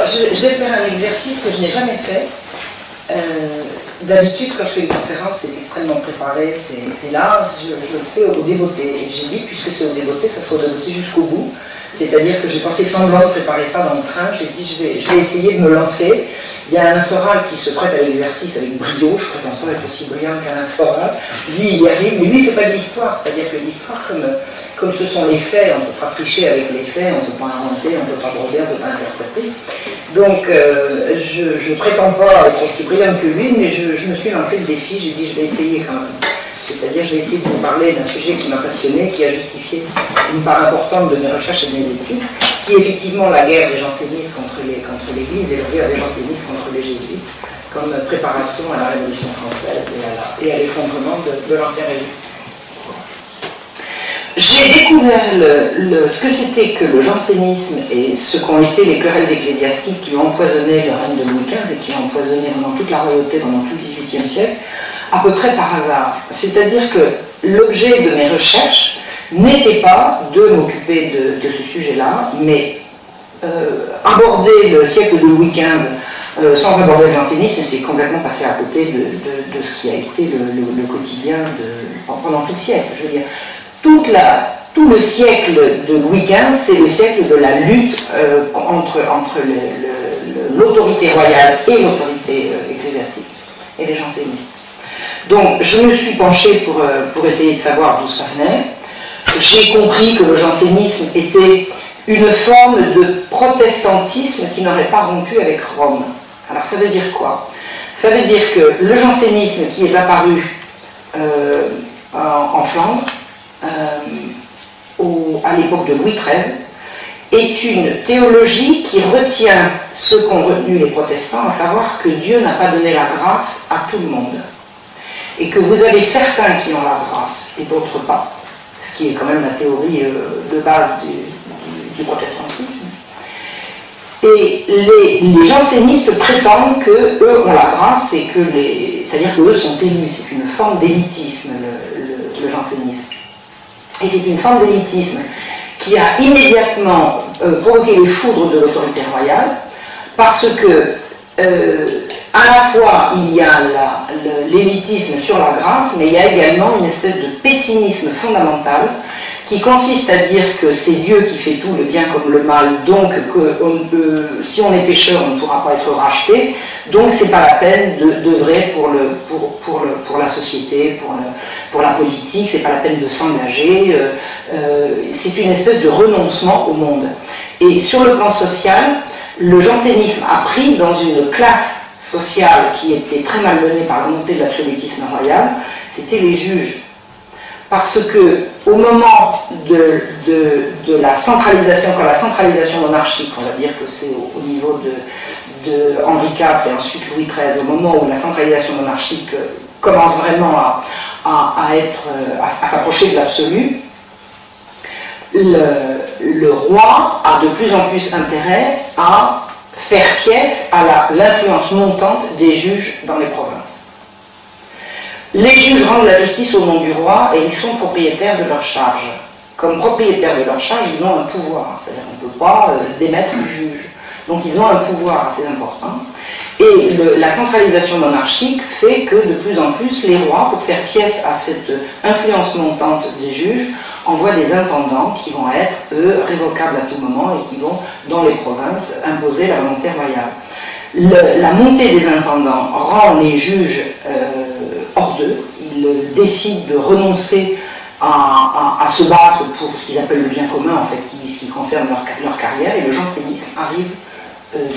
je vais faire un exercice que je n'ai jamais fait. D'habitude, quand je fais une conférence, c'est extrêmement préparé, et là, je le fais aux dévotés. Et j'ai dit, puisque c'est aux dévotés, ça sera aux dévotés jusqu'au bout. C'est-à-dire que j'ai pas fait semblant de préparer ça dans le train, j'ai dit, je vais essayer de me lancer. Il y a Alain Soral qui se prête à l'exercice avec brio, je prétends être aussi brillant qu'Alain Soral. Lui, il y arrive, mais lui, c'est pas de l'histoire. C'est-à-dire que l'histoire, comme ce sont les faits, on ne peut pas tricher avec les faits, on ne peut pas inventer, on ne peut pas broder, on ne peut pas interpréter. Donc, je ne prétends pas être aussi brillante que lui, mais je me suis lancé le défi, j'ai dit je vais essayer quand même. C'est-à-dire, je vais essayer de vous parler d'un sujet qui m'a passionné, qui a justifié une part importante de mes recherches et de mes études, qui est effectivement la guerre des jansénistes contre l'Église et la guerre des jansénistes contre les jésuites, comme préparation à la Révolution française et à l'effondrement de l'Ancien Régime. J'ai découvert ce que c'était que le jansénisme et ce qu'ont été les querelles ecclésiastiques qui ont empoisonné le règne de Louis XV et qui ont empoisonné pendant toute la royauté, pendant tout le XVIIIe siècle, à peu près par hasard. C'est-à-dire que l'objet de mes recherches n'était pas de m'occuper de ce sujet-là, mais aborder le siècle de Louis XV sans aborder le jansénisme, c'est complètement passé à côté de ce qui a été le quotidien pendant tout le siècle. Je veux dire, tout le siècle de Louis XV, c'est le siècle de la lutte entre l'autorité royale et l'autorité ecclésiastique, et les jansénistes. Donc, je me suis penché pour essayer de savoir d'où ça venait. J'ai compris que le jansénisme était une forme de protestantisme qui n'aurait pas rompu avec Rome. Alors, ça veut dire quoi? Ça veut dire que le jansénisme qui est apparu en Flandre, à l'époque de Louis XIII, est une théologie qui retient ce qu'ont retenu les protestants, à savoir que Dieu n'a pas donné la grâce à tout le monde. Et que vous avez certains qui ont la grâce et d'autres pas, ce qui est quand même la théorie de base du protestantisme. Et les jansénistes prétendent qu'eux ont la grâce et que c'est-à-dire qu'eux sont élus. C'est une forme d'élitisme, le jansénisme. Et c'est une forme d'élitisme qui a immédiatement provoqué les foudres de l'autorité royale, parce que à la fois il y a l'élitisme sur la grâce, mais il y a également une espèce de pessimisme fondamental qui consiste à dire que c'est Dieu qui fait tout, le bien comme le mal, donc que si on est pécheur, on ne pourra pas être racheté, donc c'est pas la peine d'œuvrer pour la société, pour la politique, c'est pas la peine de s'engager, c'est une espèce de renoncement au monde. Et sur le plan social, le jansénisme a pris dans une classe sociale qui était très malmenée par la montée de l'absolutisme royal, c'était les juges. Parce que au moment de la centralisation, quand la centralisation monarchique, on va dire que c'est au niveau de Henri IV et ensuite Louis XIII, au moment où la centralisation monarchique commence vraiment à s'approcher de l'absolu, le roi a de plus en plus intérêt à faire pièce à l'influence montante des juges dans les provinces. Les juges rendent la justice au nom du roi et ils sont propriétaires de leurs charges. Comme propriétaires de leurs charges, ils ont un pouvoir. C'est-à-dire qu'on ne peut pas démettre le juge. Donc ils ont un pouvoir assez important. Et la centralisation monarchique fait que de plus en plus les rois, pour faire pièce à cette influence montante des juges, envoient des intendants qui vont être, eux, révocables à tout moment et qui vont, dans les provinces, imposer la volonté royale. La montée des intendants rend les juges hors d'eux. Ils décident de renoncer à se battre pour ce qu'ils appellent le bien commun, en fait, qui concerne leur carrière, et le jansénisme arrive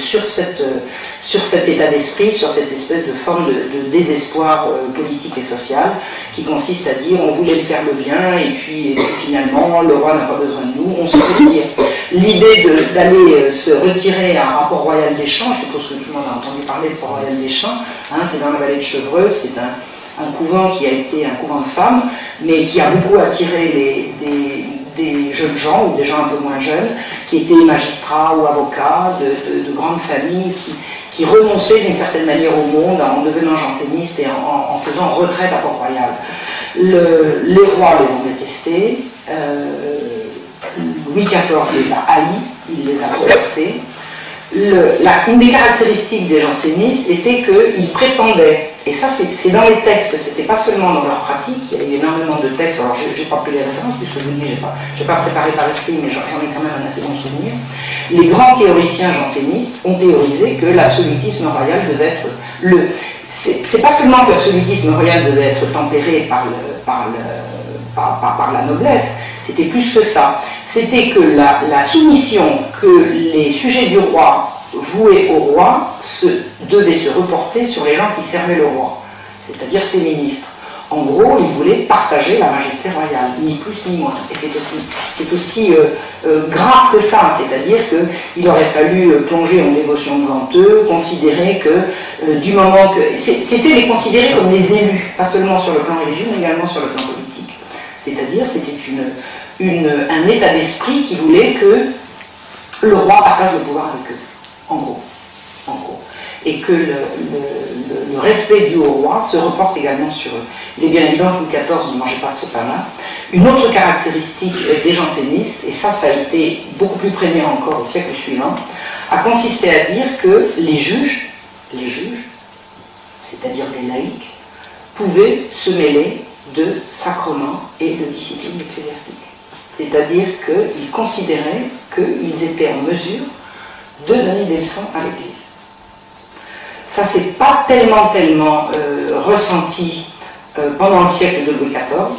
sur cet état d'esprit, sur cette espèce de forme de désespoir politique et social qui consiste à dire on voulait faire le bien et puis finalement le roi n'a pas besoin de nous, on se retire. L'idée d'aller se retirer à un rapport royal des Champs, je suppose que tout le monde a entendu parler de rapport royal des Champs, hein, c'est dans la vallée de Chevreuse, c'est un couvent qui a été un couvent de femmes, mais qui a beaucoup attiré des jeunes gens ou des gens un peu moins jeunes, qui étaient magistrats ou avocats de grandes familles qui renonçaient d'une certaine manière au monde en devenant jansénistes et en faisant retraite à Port-Royal. Les rois les ont détestés, Louis XIV les a haïs, il les a renversés. une des caractéristiques des jansénistes était qu'ils prétendaient, et ça c'est dans les textes, c'était pas seulement dans leur pratique, il y a eu énormément de textes, alors j'ai pas pris les références, puisque je vous dis, j'ai pas préparé par écrit, mais j'en ai quand même un assez bon souvenir. Les grands théoriciens jansénistes ont théorisé que l'absolutisme royal devait être c'est pas seulement que l'absolutisme royal devait être tempéré par la noblesse, c'était plus que ça. C'était que la soumission que les sujets du roi vouaient au roi devait se reporter sur les gens qui servaient le roi, c'est-à-dire ses ministres. En gros, ils voulaient partager la majesté royale, ni plus ni moins. Et c'est aussi grave que ça, c'est-à-dire qu'il aurait fallu plonger en dévotion devant eux, considérer que du moment que... C'était les considérer comme des élus, pas seulement sur le plan religieux, mais également sur le plan politique. C'est-à-dire, c'était un état d'esprit qui voulait que le roi partage le pouvoir avec eux, en gros. Et que le respect dû au roi se reporte également sur eux. Il est bien évident que Louis XIV ne mangeait pas de ce pain-là. Une autre caractéristique des jansénistes, et ça a été beaucoup plus prégnant encore au siècle suivant, a consisté à dire que les juges, c'est-à-dire des laïcs, pouvaient se mêler de sacrements et de discipline ecclésiastique. C'est-à-dire qu'ils considéraient qu'ils étaient en mesure de donner des leçons à l'Église. Ça, c'est pas tellement ressenti pendant le siècle de Louis XIV.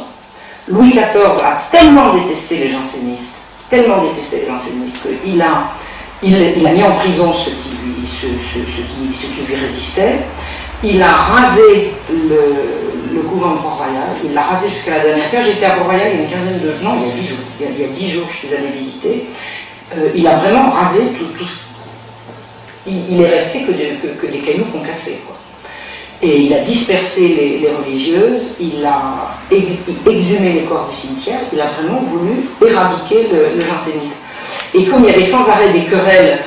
Louis XIV a tellement détesté les jansénistes qu'il a mis en prison ceux qui lui résistaient. Il a rasé le couvent de Port-Royal, il l'a rasé jusqu'à la dernière pierre. J'étais à Port-Royal il y a une quinzaine de... Non, il y a 10 jours, je suis allée visiter. Il a vraiment rasé tout ce... Il est resté que des cailloux concassés, quoi. Et il a dispersé les religieuses, il a exhumé les corps du cimetière, il a vraiment voulu éradiquer le jansénisme. Et comme il y avait sans arrêt des querelles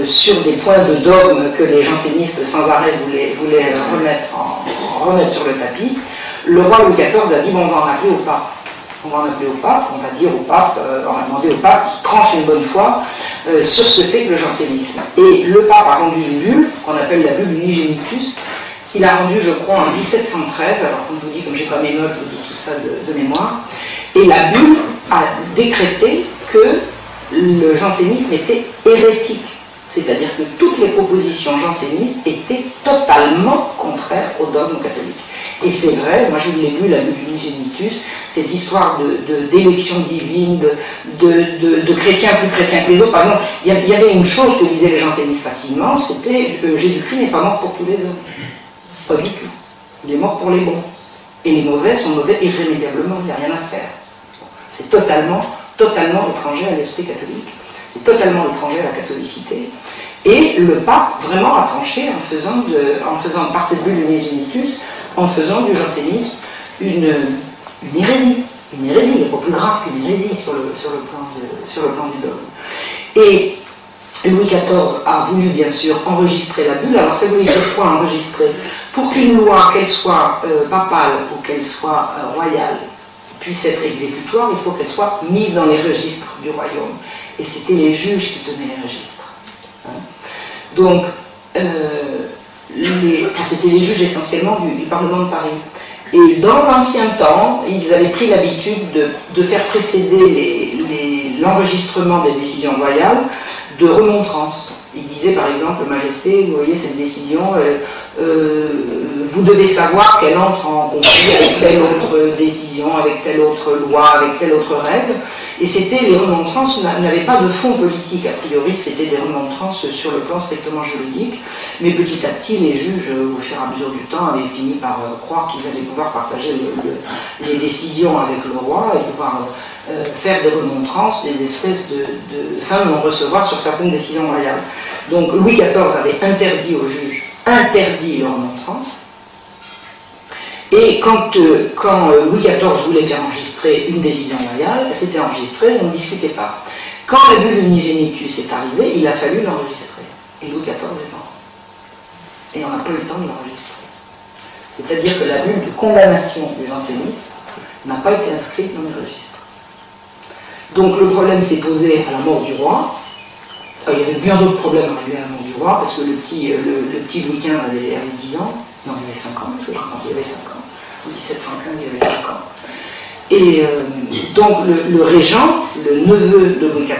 sur des points de dogme que les jansénistes sans arrêt voulaient remettre sur le tapis, le roi Louis XIV a dit, bon, on va en appeler au pape. On va dire au pape, on va demander au pape qui tranche une bonne fois sur ce que c'est que le jansénisme. Et le pape a rendu une bulle, qu'on appelle la bulle Unigenitus, qu'il a rendue, je crois, en 1713, alors comme je vous dis, comme j'ai pas mes notes, je vous dis tout ça de mémoire, et la bulle a décrété que le jansénisme était hérétique, c'est-à-dire que toutes les propositions jansénistes étaient totalement contraires au dogme catholique. Et c'est vrai, moi je l'ai lu, la bulle Unigenitus, cette histoire d'élection divine, de chrétiens plus chrétiens que les autres. Par exemple, il y avait une chose que disaient les jansénistes facilement, c'était Jésus-Christ n'est pas mort pour tous les hommes. Pas du tout. Il est mort pour les bons. Et les mauvais sont mauvais irrémédiablement, il n'y a rien à faire. C'est totalement étranger à l'esprit catholique. C'est totalement étranger à la catholicité. Et le pape vraiment a tranché en faisant par cette bulle Unigenitus, en faisant du jansénisme une hérésie. Une hérésie, il n'est pas plus grave qu'une hérésie sur le plan du dogme. Et Louis XIV a voulu bien sûr enregistrer la bulle. Alors ça voulait dire quoi enregistrer? Pour qu'une loi, qu'elle soit papale ou qu'elle soit royale, puisse être exécutoire, il faut qu'elle soit mise dans les registres du royaume. Et c'était les juges qui tenaient les registres. Hein. Donc, c'était les juges essentiellement du Parlement de Paris. Et dans l'ancien temps, ils avaient pris l'habitude de faire précéder l'enregistrement des décisions royales de remontrances. Ils disaient par exemple, Majesté, vous voyez cette décision, vous devez savoir qu'elle entre en conflit avec telle autre décision, avec telle autre loi, avec telle autre règle. Et les remontrances n'avaient pas de fond politique, a priori, c'était des remontrances sur le plan strictement juridique. Mais petit à petit, les juges, au fur et à mesure du temps, avaient fini par croire qu'ils allaient pouvoir partager les décisions avec le roi et pouvoir faire des remontrances, des espèces de fins de non-recevoir sur certaines décisions royales. Donc Louis XIV avait interdit aux juges, les remontrances. Et quand Louis XIV voulait faire enregistrer une décision royale, c'était enregistré, on ne discutait pas. Quand la bulle Unigenitus est arrivée, il a fallu l'enregistrer. Et Louis XIV est mort. Et on n'a pas eu le temps de l'enregistrer. C'est-à-dire que la bulle de condamnation du jansénisme n'a pas été inscrite dans les registres. Donc le problème s'est posé à la mort du roi. Enfin, il y avait bien d'autres problèmes arrivés à la mort du roi, parce que le petit Louis XV avait 10 ans, non, il avait 5 ans, parce que je pense qu'il avait 5 ans. En 1715, il avait 5 ans. Et donc le régent, le neveu de Louis XIV,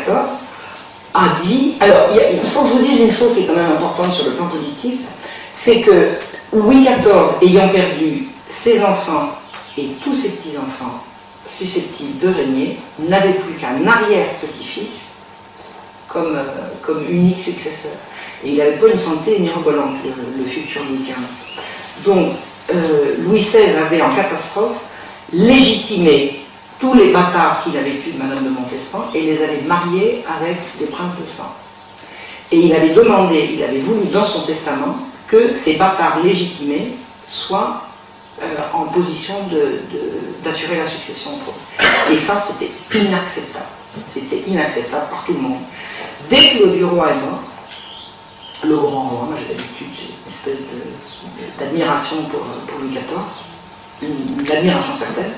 a dit... Alors, il faut que je vous dise une chose qui est quand même importante sur le plan politique, c'est que Louis XIV, ayant perdu ses enfants et tous ses petits-enfants susceptibles de régner, n'avait plus qu'un arrière-petit-fils comme unique successeur. Et il n'avait pas une santé mirobolante, le futur Louis XV. Donc, Louis XVI avait en catastrophe légitimé tous les bâtards qu'il avait eus de Madame de Montespan et les avait mariés avec des princes de sang. Et il avait demandé, il avait voulu dans son testament que ces bâtards légitimés soient en position d'assurer la succession au trône. Et ça, c'était inacceptable. C'était inacceptable par tout le monde. Dès que le vieux roi est mort, le grand roi, moi j'ai l'habitude, j'ai une espèce d'admiration pour Louis XIV, une admiration certaine,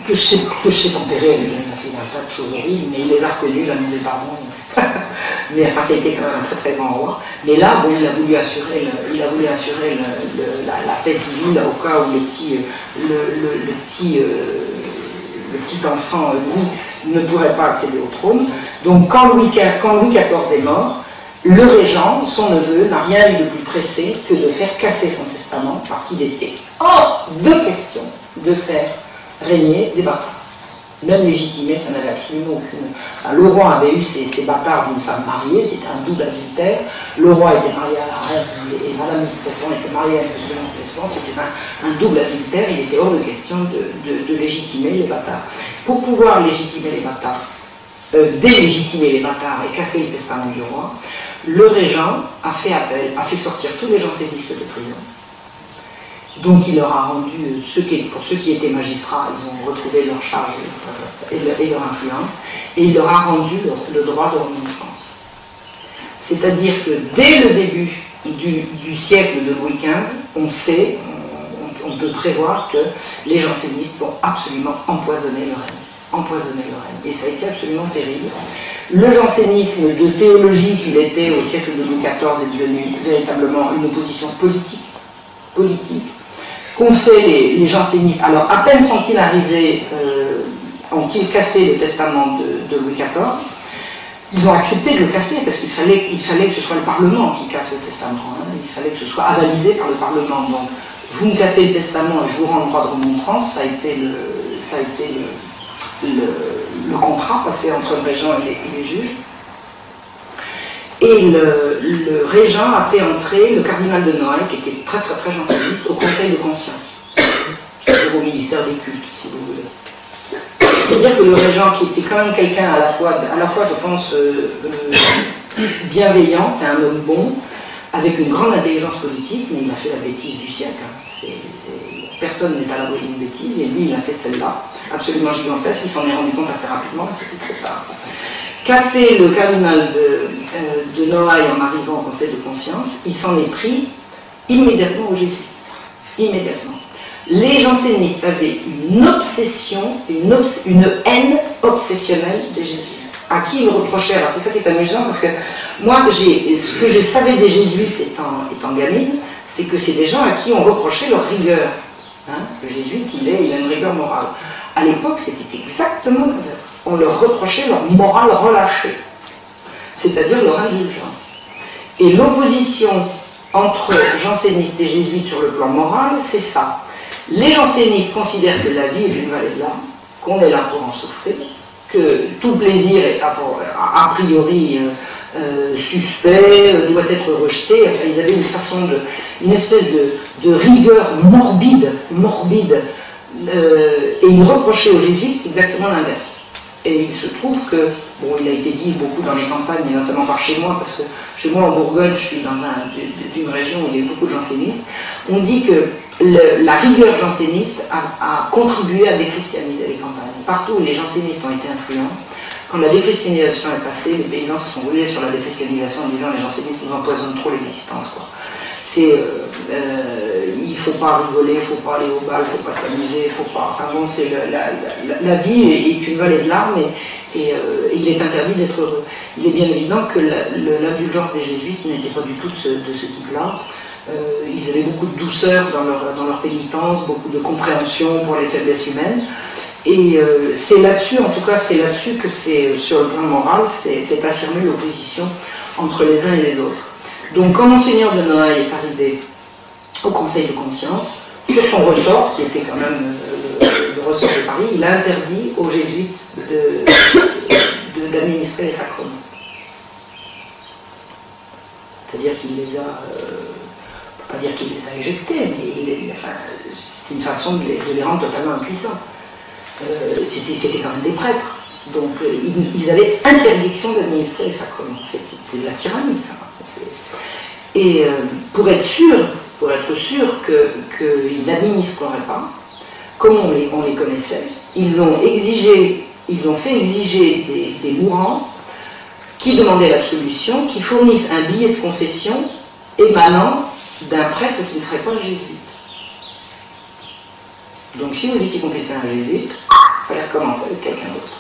que je sais tempérer, il a fait un tas de choses horribles, mais il les a reconnus, il a demandé pardon. Mais enfin, ça a été quand même un très très grand roi. Mais là, bon, il a voulu assurer la paix civile au cas où le petit enfant, lui, ne pourrait pas accéder au trône. Donc quand Louis XIV est mort, le régent, son neveu, n'a rien eu de plus pressé que de faire casser son testament parce qu'il était hors de question de faire régner des bâtards. Même légitimé, ça n'avait absolument aucune... Le roi avait eu ces bâtards d'une femme mariée, c'était un double adultère. Le roi était marié à la reine et Madame de Montespan était mariée à M. de Montespan, c'était un double adultère, il était hors de question de légitimer les bâtards. Pour pouvoir légitimer les bâtards, délégitimer les bâtards et casser le testament du roi, le régent a fait appel, a fait sortir tous les jansénistes de prison. Donc il leur a rendu, pour ceux qui étaient magistrats, ils ont retrouvé leur charge et leur influence, et il leur a rendu le droit de remontrance. C'est-à-dire que dès le début du siècle de Louis XV, on sait, on peut prévoir que les jansénistes vont absolument empoisonner le règne. Et ça a été absolument terrible. Le jansénisme de théologie qu'il était au siècle de Louis XIV est devenu véritablement une opposition politique qu'ont fait les jansénistes. Alors, à peine sont-ils arrivés, ont-ils cassé le testament de Louis XIV, ils ont accepté de le casser, parce qu'il fallait que ce soit le Parlement qui casse le testament. Hein. Il fallait que ce soit avalisé par le Parlement. Donc, vous me cassez le testament et je vous rends le droit de remontrance, ça a été le contrat passé entre le régent et les juges. Et le régent a fait entrer le cardinal de Noailles, qui était très très très janséniste, au conseil de conscience, c'est-à-dire au ministère des cultes, si vous voulez. C'est-à-dire que le régent, qui était quand même quelqu'un à la fois je pense, bienveillant, c'est un homme bon, avec une grande intelligence politique, mais il a fait la bêtise du siècle. Hein. Personne n'est à l'abri d'une bêtise, et lui il a fait celle-là, absolument gigantesque, il s'en est rendu compte assez rapidement, mais c'était trop tard. Qu'a fait le cardinal de Noailles en arrivant au conseil de conscience? Il s'en est pris immédiatement aux jésuites. Immédiatement. Les jansénistes avaient une obsession, une haine obsessionnelle des jésuites, à qui ils reprochaient. Alors c'est ça qui est amusant, parce que moi, ce que je savais des jésuites étant gamine, c'est que c'est des gens à qui on reprochait leur rigueur. Hein? Le jésuite, il a une rigueur morale. À l'époque, c'était exactement l'inverse. On leur reprochait leur morale relâchée, c'est-à-dire leur indulgence. Et l'opposition entre jansénistes et jésuites sur le plan moral, c'est ça. Les jansénistes considèrent que la vie est une vallée de larmes, qu'on est là pour en souffrir, que tout plaisir est a priori suspect, doit être rejeté. Enfin, ils avaient une espèce de rigueur morbide, et ils reprochaient aux jésuites exactement l'inverse. Et il se trouve que, bon, il a été dit beaucoup dans les campagnes, et notamment par chez moi, parce que chez moi en Bourgogne, je suis dans d'une région où il y a eu beaucoup de jansénistes, on dit que la rigueur janséniste a contribué à déchristianiser les campagnes. Partout où les jansénistes ont été influents, quand la déchristianisation est passée, les paysans se sont rués sur la déchristianisation en disant les jansénistes nous empoisonnent trop l'existence, quoi. Il ne faut pas rigoler, il ne faut pas aller au bal, il ne faut pas s'amuser, il faut pas... Enfin bon, la vie est une vallée de larmes et il est interdit d'être heureux. il est bien évident que l'indulgence des jésuites n'était pas du tout de ce type-là. Ils avaient beaucoup de douceur dans leur pénitence, beaucoup de compréhension pour les faiblesses humaines. Et c'est là-dessus, en tout cas, c'est là-dessus que sur le plan moral, c'est affirmé l'opposition entre les uns et les autres. Donc, quand Monseigneur de Noailles est arrivé au Conseil de conscience, sur son ressort, qui était quand même le ressort de Paris, il a interdit aux jésuites d'administrer les sacrements. C'est-à-dire qu'il les a, pas dire qu'il les a éjectés, mais c'est une façon de les rendre totalement impuissants. C'était quand même des prêtres, donc ils avaient interdiction d'administrer les sacrements. C'est de la tyrannie, ça. Et pour être sûr qu'ils n'administreraient pas, comme on les connaissait, ils ont fait exiger des mourants qui demandaient l'absolution, qui fournissent un billet de confession émanant d'un prêtre qui ne serait pas jésuite. Donc si vous étiez confessé à un jésuite, ça allait recommencer avec quelqu'un d'autre.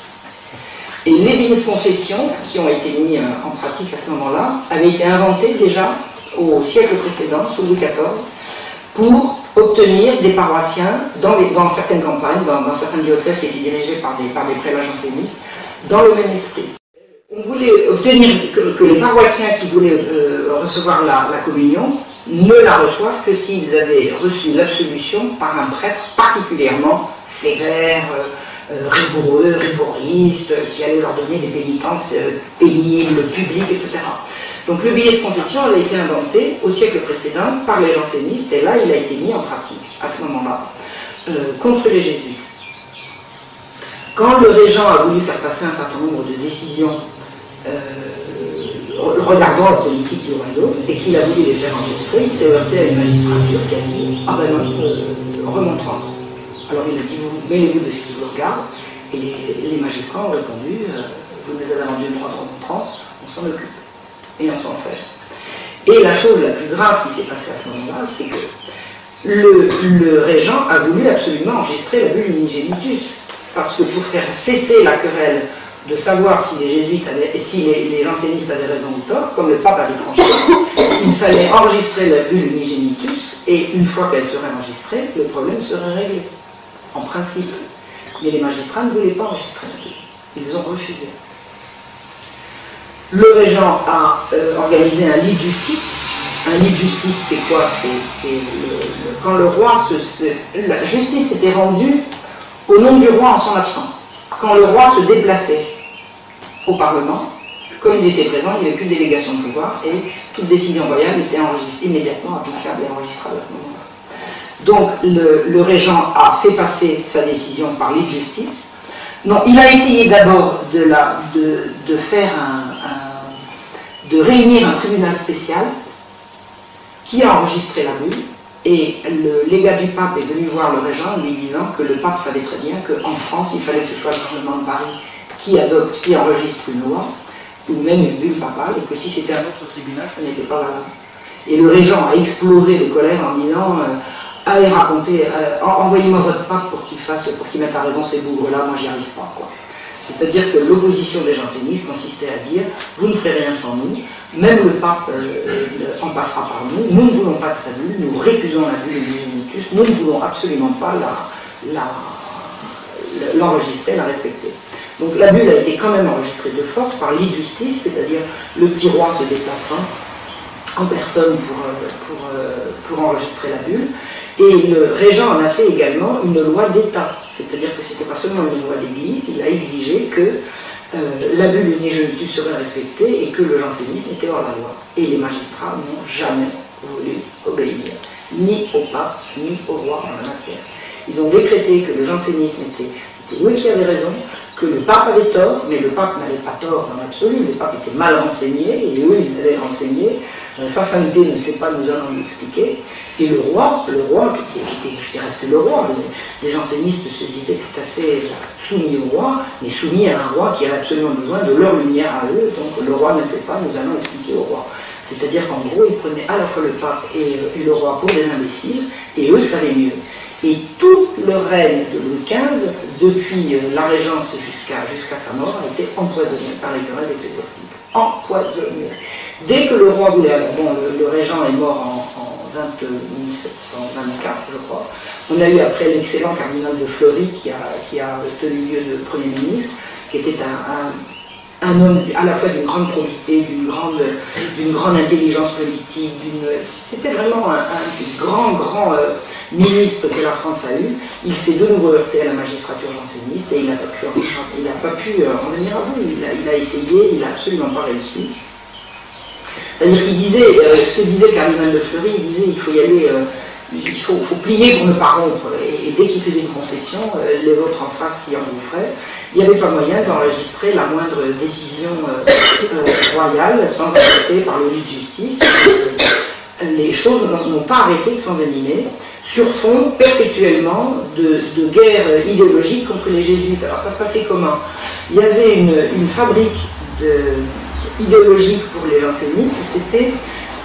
Et les billets de confession qui ont été mis en pratique à ce moment-là avaient été inventés déjà au siècle précédent, sous Louis XIV, pour obtenir des paroissiens dans certaines campagnes, dans certains diocèses qui étaient dirigés par des prélats jansénistes, dans le même esprit. On voulait obtenir que les paroissiens qui voulaient recevoir la communion ne la reçoivent que s'ils avaient reçu l'absolution par un prêtre particulièrement sévère, rigoureux, rigoriste, qui allait leur donner des pénitences pénibles, publiques, etc. Donc le billet de confession avait été inventé au siècle précédent par les jansénistes, et là il a été mis en pratique, à ce moment-là, contre les jésuites. Quand le régent a voulu faire passer un certain nombre de décisions regardant la politique du royaume, et qu'il a voulu les faire enregistrer, il s'est heurté à une magistrature qui a dit « Ah ben non, remontrance ». Alors il a dit « Mêlez-vous de ce qui vous regarde », et les magistrats ont répondu « Vous nous avez rendu le droit de remontrance, on s'en occupe, et on s'en sert ». Et la chose la plus grave qui s'est passée à ce moment-là, c'est que le régent a voulu absolument enregistrer la bulle Unigenitus, parce que pour faire cesser la querelle de savoir si les jésuites si les jansénistes avaient raison ou tort, comme le pape avait tranché, il fallait enregistrer la bulle Unigenitus, et une fois qu'elle serait enregistrée, le problème serait réglé, en principe. Mais les magistrats ne voulaient pas enregistrer la bulle. Ils ont refusé. Le régent a organisé un lit de justice. Un lit de justice, c'est quoi? Quand le roi la justice était rendue au nom du roi en son absence. Quand le roi se déplaçait au Parlement, comme il était présent, il n'y avait plus de délégation de pouvoir, et toute décision royale était immédiatement applicable et enregistrable à ce moment-là. Donc le régent a fait passer sa décision par lit de justice. Non, il a essayé d'abord de réunir un tribunal spécial qui a enregistré la bulle, et le légat du pape est venu voir le régent en lui disant que le pape savait très bien qu'en France, il fallait que ce soit le gouvernement de Paris qui enregistre une loi, ou même une bulle papale, et que si c'était un autre tribunal, ça n'était pas valable. Et le régent a explosé de colère en disant allez raconter, envoyez-moi votre pape pour qu'il mette à raison ces bougres-là, moi j'y arrive pas, quoi. C'est-à-dire que l'opposition des jansénistes consistait à dire vous ne ferez rien sans nous, même le pape en passera par nous, nous ne voulons pas de sa bulle, nous récusons la bulle Unigenitus, nous ne voulons absolument pas l'enregistrer, la respecter. Donc la bulle a été quand même enregistrée de force par lit de justice, c'est-à-dire le petit roi se déplaçant en personne pour enregistrer la bulle, et le régent en a fait également une loi d'État. C'est-à-dire que ce n'était pas seulement une loi d'église, il a exigé que la bulle Unigenitus serait respectée et que le jansénisme était hors la loi. Et les magistrats n'ont jamais voulu obéir, ni au pape, ni au roi en la matière. Ils ont décrété que le jansénisme c'était eux qui avaient raison, que le pape avait tort, mais le pape n'avait pas tort dans l'absolu, le pape était mal renseigné, et eux ils avaient renseigné. Sa sainteté ne sait pas, nous allons lui expliquer. Et le roi qui restait le roi, les jansénistes se disaient tout à fait soumis au roi, mais soumis à un roi qui avait absolument besoin de leur lumière à eux, donc le roi ne sait pas, nous allons expliquer au roi. C'est-à-dire qu'en gros, ils prenaient à la fois le pape et le roi pour des imbéciles, et eux savaient mieux. Et tout le règne de Louis XV, depuis la Régence jusqu'à sa mort, a été empoisonné par les querelles ecclésiastiques. empoisonné. Dès que le roi voulait, alors bon, le régent est mort en 1724, je crois. On a eu après l'excellent cardinal de Fleury qui a tenu lieu de Premier ministre, qui était un homme à la fois d'une grande probité, d'une grande intelligence politique, c'était vraiment un grand ministre que la France a eu. Il s'est de nouveau heurté à la magistrature janséniste et il n'a pas pu en venir à bout. Il a essayé, il n'a absolument pas réussi. C'est-à-dire qu'il disait, ce que disait le cardinal de Fleury, il disait il faut y aller, il faut plier pour ne pas rompre. Et dès qu'il faisait une concession, les autres en face s'y engouffraient. Il n'y avait pas moyen d'enregistrer la moindre décision royale sans passer par le lit de justice. Les choses n'ont pas arrêté de s'envenimer sur fond perpétuellement de guerre idéologique contre les jésuites. Alors ça se passait comment? Il y avait une fabrique idéologique pour les jansénistes, c'était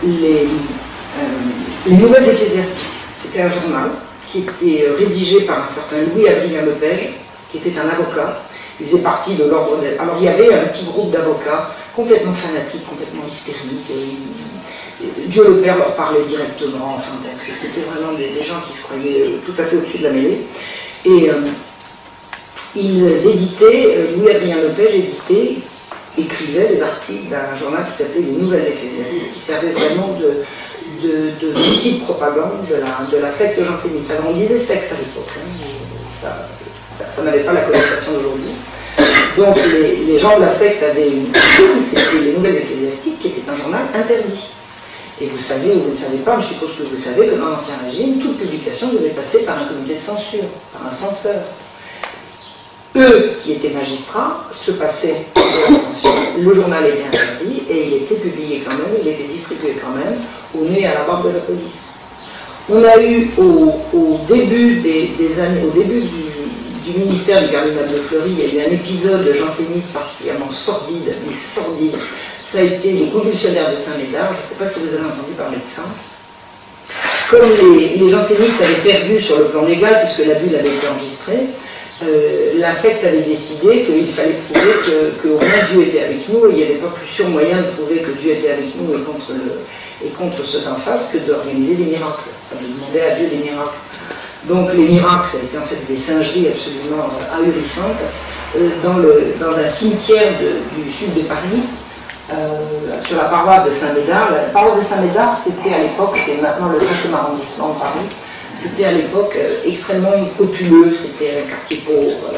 les Nouvelles Ecclésiastiques. C'était un journal qui était rédigé par un certain Louis-Adrien Lepage, qui était un avocat. Il faisait partie de l'ordre des... Alors il y avait un petit groupe d'avocats complètement fanatiques, complètement hystériques. Dieu le Père leur parlait directement, enfin, parce que c'était vraiment des gens qui se croyaient tout à fait au-dessus de la mêlée. Et ils éditaient, Louis-Adrien Lepage écrivait des articles d'un journal qui s'appelait Les Nouvelles Ecclésiastiques, qui servait vraiment d'outil de propagande de la secte janséniste. Alors on disait secte à l'époque, hein, ça n'avait pas la connotation d'aujourd'hui. Donc les gens de la secte avaient c'était Les Nouvelles Ecclésiastiques, qui était un journal interdit. Et vous savez ou vous ne savez pas, je suppose que vous savez que dans l'Ancien Régime, toute publication devait passer par un comité de censure, par un censeur. Eux, qui étaient magistrats, se passaient de la censure. Le journal était interdit et il était publié quand même, il était distribué quand même, au nez et à la barbe de la police. On a eu au début des années, au début du ministère du cardinal de Fleury, il y a eu un épisode janséniste particulièrement sordide, mais sordide. Ça a été les convulsionnaires de Saint-Médard. Je ne sais pas si vous avez entendu parler de ça. Comme les jansénistes avaient perdu sur le plan légal, puisque la bulle avait été enregistrée, la secte avait décidé qu'il fallait prouver qu'au moins Dieu était avec nous, et il n'y avait pas plus sûr moyen de prouver que Dieu était avec nous et contre ceux d'en face que d'organiser des miracles. Ça demandait à Dieu des miracles. Donc les miracles, ça a été en fait des singeries absolument ahurissantes. Dans un cimetière du sud de Paris, sur la paroisse de Saint-Médard. La paroisse de Saint-Médard, c'était à l'époque, c'est maintenant le 5e arrondissement de Paris, c'était à l'époque extrêmement populeux, c'était un quartier pauvre,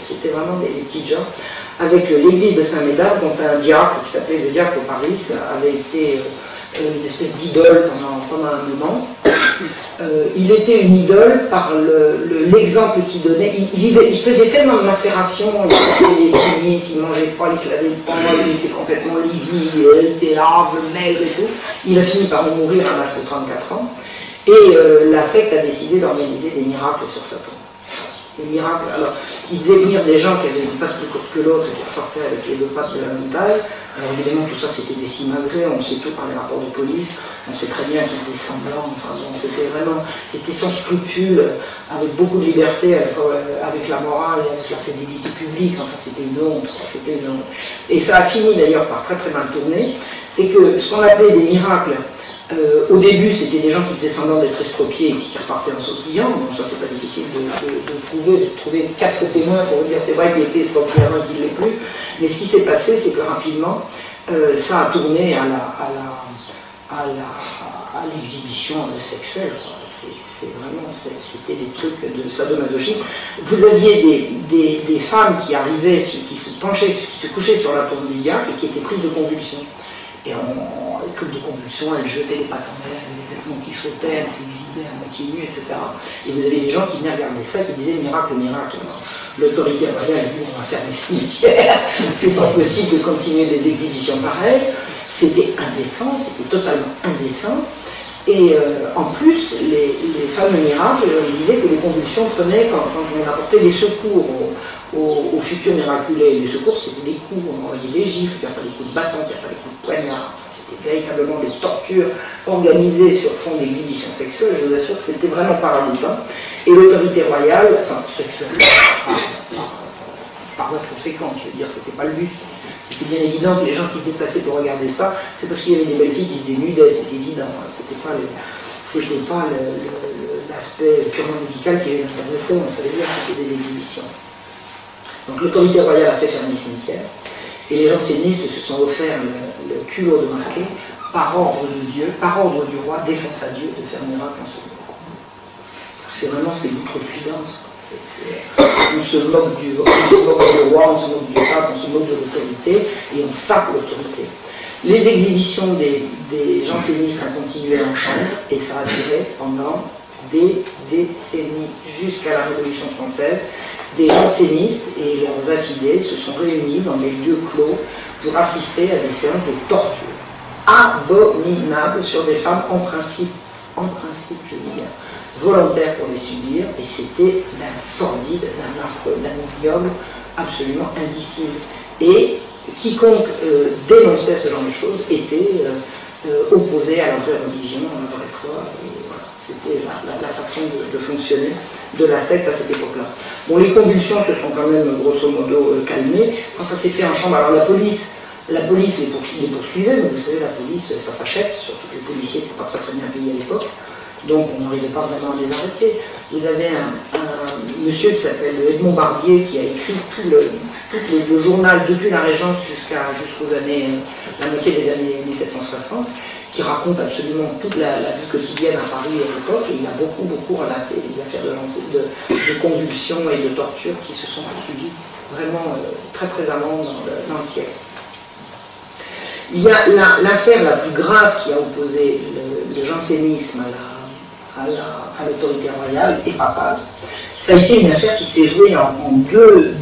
c'était vraiment des petites gens, avec l'église de Saint-Médard, dont un diacre qui s'appelait le diacre Paris avait été une espèce d'idole pendant un moment. Il était une idole par l'exemple qu'il donnait. Il faisait tellement de macération, il faisait des sinistres, il mangeait pas, il se lavait le poing, il était complètement livide, il était larve, maigre et tout. Il a fini par mourir à l'âge de 34 ans. Et la secte a décidé d'organiser des miracles sur sa tombe. Des miracles. Alors, il faisait venir des gens qui avaient une patte plus courte que l'autre, qui ressortaient avec les deux pattes de la même taille. Alors évidemment, tout ça, c'était des simagrées, on sait tout par les rapports de police, on sait très bien qu'ils faisaient semblant, enfin bon, c'était sans scrupule, avec beaucoup de liberté, à la fois avec la morale et avec la crédibilité publique, enfin c'était une honte. Et ça a fini d'ailleurs par très très mal tourner, c'est que ce qu'on appelait des miracles, au début, c'était des gens qui faisaient semblant d'être estropiés et qui repartaient en sautillant. Bon, ça, c'est pas difficile de trouver 4 faux témoins pour vous dire c'est vrai qu'il était estropié avant et qu'il ne l'est plus. Mais ce qui s'est passé, c'est que rapidement, ça a tourné à l'exhibition sexuelle. C'était des trucs de sadomasochie. Vous aviez des femmes qui arrivaient, qui se penchaient, qui se couchaient sur la tombe du diacre et qui étaient prises de convulsions. Et les trucs de convulsion, elles jetaient les pattes en l'air, les vêtements qui sautaient, elles s'exhibaient à moitié nues, etc. Et vous avez des gens qui venaient regarder ça, qui disaient miracle, miracle. L'autorité royale dit on va faire les cimetières, c'est pas possible de continuer des exhibitions pareilles. C'était indécent, c'était totalement indécent. Et en plus, les fameux miracles, ils disaient que les convulsions prenaient quand on apportait les secours aux futurs miraculés. Les secours, c'était des coups, on envoyait des gifles, puis après des coups de bâton, puis après des coups de poignard. C'était véritablement des tortures organisées sur fond d'exhibition sexuelle. Je vous assure que c'était vraiment paralypant. Et l'autorité royale, enfin sexuelle, par voie de conséquence, je veux dire, c'était pas le but. C'était bien évident que les gens qui se déplaçaient pour regarder ça, c'est parce qu'il y avait des belles filles qui se dénudaient, c'était évident. C'était pas l'aspect purement médical qui les intéressait, on savait bien que c'était des exhibitions. Donc l'autorité royale a fait fermer les cimetières, et les jansénistes se sont offerts le culot de marquer, par ordre de Dieu, par ordre du roi, défense à Dieu de faire miracle en ce lieu. C'est vraiment l'outrecuidance. On se moque du roi, on se moque du pape, on se moque de l'autorité, et on sape l'autorité. Les exhibitions des jansénistes ont continué en chambre, et ça a duré pendant des décennies, jusqu'à la Révolution française. Des jansénistes et leurs affidés se sont réunis dans des lieux clos pour assister à des séances de torture abominables sur des femmes en principe je dis bien, volontaires pour les subir, et c'était d'un sordide, d'un affreux, d'un ignoble absolument indicible. Et quiconque dénonçait ce genre de choses était opposé à la vraie religion, à la vraie foi. Voilà. C'était la façon de fonctionner de la secte à cette époque-là. Bon, les convulsions se sont quand même grosso modo calmées. Quand ça s'est fait en chambre, alors la police les poursuivait, mais vous savez, la police, ça s'achète, surtout que les policiers n'étaient pas très bien payés à l'époque. Donc on n'arrivait pas vraiment à les arrêter. Vous avez un monsieur qui s'appelle Edmond Barbier qui a écrit tout le journal depuis la Régence jusqu'aux années, la moitié des années 1760, qui raconte absolument toute la vie quotidienne à Paris à l'époque, et il a beaucoup relaté les affaires de convulsions et de tortures qui se sont poursuivies vraiment très amont dans le siècle. Il y a l'affaire la plus grave qui a opposé le jansénisme à l'autorité royale et papale. Ça a été une affaire qui s'est jouée en deux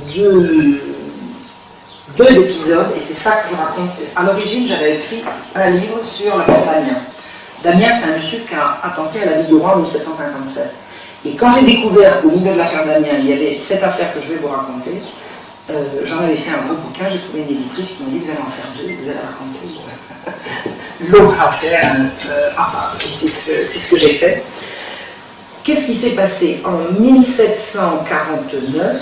épisodes, et c'est ça que je raconte. À l'origine, j'avais écrit un livre sur l'affaire Damien. Damien, c'est un monsieur qui a attenté à la vie du roi en 1757. Et quand j'ai découvert qu'au milieu de l'affaire Damien, il y avait cette affaire que je vais vous raconter, j'en avais fait un gros bouquin, j'ai trouvé une éditrice qui m'a dit vous allez en faire deux, vous allez raconter l'autre affaire à part. Et c'est ce que j'ai fait. Qu'est-ce qui s'est passé en 1749,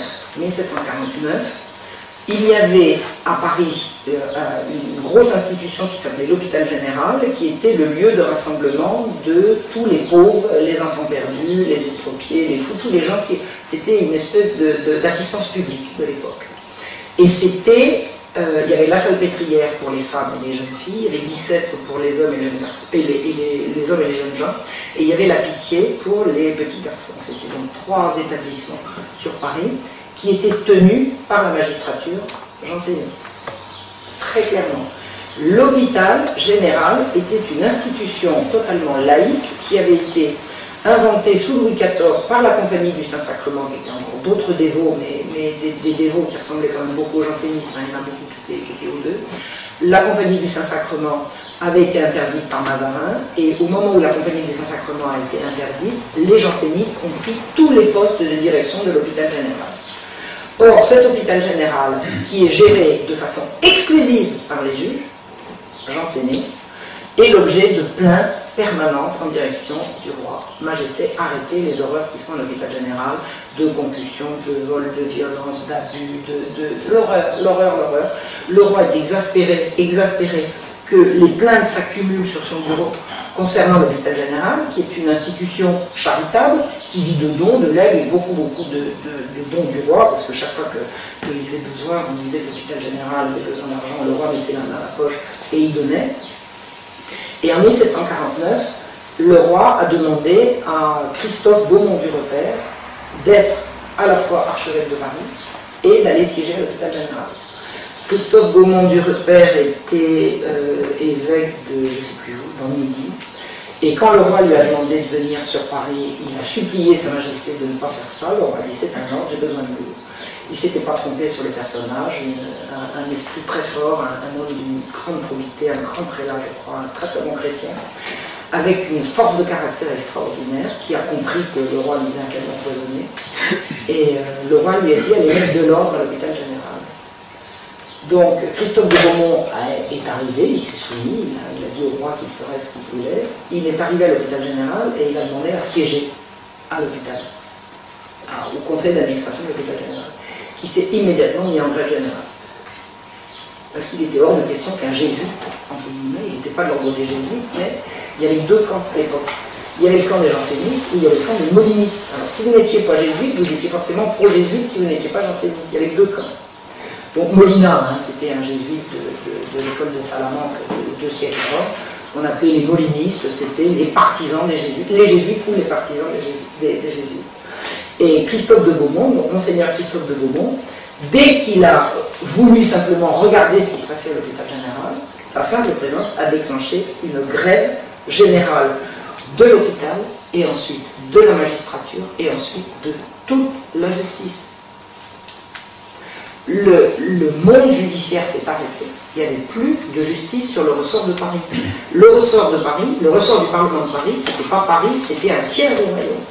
il y avait à Paris une grosse institution qui s'appelait l'Hôpital Général, qui était le lieu de rassemblement de tous les pauvres, les enfants perdus, les estropiés, les fous, tous les gens qui... C'était une espèce d'assistance publique de l'époque. Et c'était... il y avait la salpêtrière pour les femmes et les jeunes filles, les bicêtres pour les hommes et les jeunes garçons, les hommes et les jeunes gens, et il y avait la pitié pour les petits garçons. C'était donc 3 établissements sur Paris qui étaient tenus par la magistrature janséniste. Très clairement. L'hôpital général était une institution totalement laïque qui avait été inventée sous Louis XIV par la Compagnie du Saint-Sacrement, qui était encore d'autres dévots, mais des dévots qui ressemblaient quand même beaucoup aux jansénistes, il y en a beaucoup qui étaient aux deux. La Compagnie du Saint-Sacrement avait été interdite par Mazarin, et au moment où la Compagnie du Saint-Sacrement a été interdite, les jansénistes ont pris tous les postes de direction de l'hôpital général. Or, cet hôpital général, qui est géré de façon exclusive par les juges jansénistes, est l'objet de plaintes permanentes en direction du roi. Majesté, arrêtez les horreurs qui sont à l'hôpital général, de compulsion, de vol, de violence, d'abus, de l'horreur. Le roi est exaspéré que les plaintes s'accumulent sur son bureau concernant l'hôpital général, qui est une institution charitable, qui vit de dons, de legs, et beaucoup de dons du roi, parce que chaque fois qu'il avait besoin, on disait que l'hôpital général avait besoin d'argent, le roi mettait la main dans la poche et il donnait. Et en 1749, le roi a demandé à Christophe Beaumont du Repère d'être à la fois archevêque de Paris et d'aller siéger à l'hôpital général. Christophe Beaumont du Repère était évêque de, je ne sais plus où, dans le Midi. Et quand le roi lui a demandé de venir sur Paris, il a supplié Sa Majesté de ne pas faire ça. Le roi a dit c'est un ordre, j'ai besoin de vous. Il ne s'était pas trompé sur les personnages, un esprit très fort, un homme d'une grande probité, un grand prélat, je crois, un très bon chrétien, avec une force de caractère extraordinaire, qui a compris que le roi lui avait un cadeau empoisonné. Et le roi lui a dit allez mettre de l'ordre à l'hôpital général. Donc Christophe de Beaumont est arrivé, il s'est soumis, il a dit au roi qu'il ferait ce qu'il voulait. Il est arrivé à l'hôpital général et il a demandé à siéger à l'hôpital, au conseil d'administration de l'hôpital général, qui s'est immédiatement mis en grève générale. parce qu'il était hors de question qu'un jésuite, entre guillemets, il n'était pas de l'ordre des jésuites, mais il y avait deux camps à l'époque. Il y avait le camp des jansénistes et il y avait le camp des molinistes. Alors si vous n'étiez pas jésuite, vous étiez forcément pro-jésuite si vous n'étiez pas janséniste. Il y avait deux camps. Donc Molina, hein, c'était un jésuite de l'école de Salamanque de 2 siècles avant. Ce qu'on appelait les molinistes, c'était les partisans des jésuites, les jésuites ou les partisans des jésuites. Et Christophe de Beaumont, donc Monseigneur Christophe de Beaumont, dès qu'il a voulu simplement regarder ce qui se passait à l'hôpital général, sa simple présence a déclenché une grève générale de l'hôpital et ensuite de la magistrature et ensuite de toute la justice. Le monde judiciaire s'est arrêté. Il n'y avait plus de justice sur le ressort de Paris. Le ressort de Paris, le ressort du Parlement de Paris, c'était pas Paris, c'était un tiers du royaume.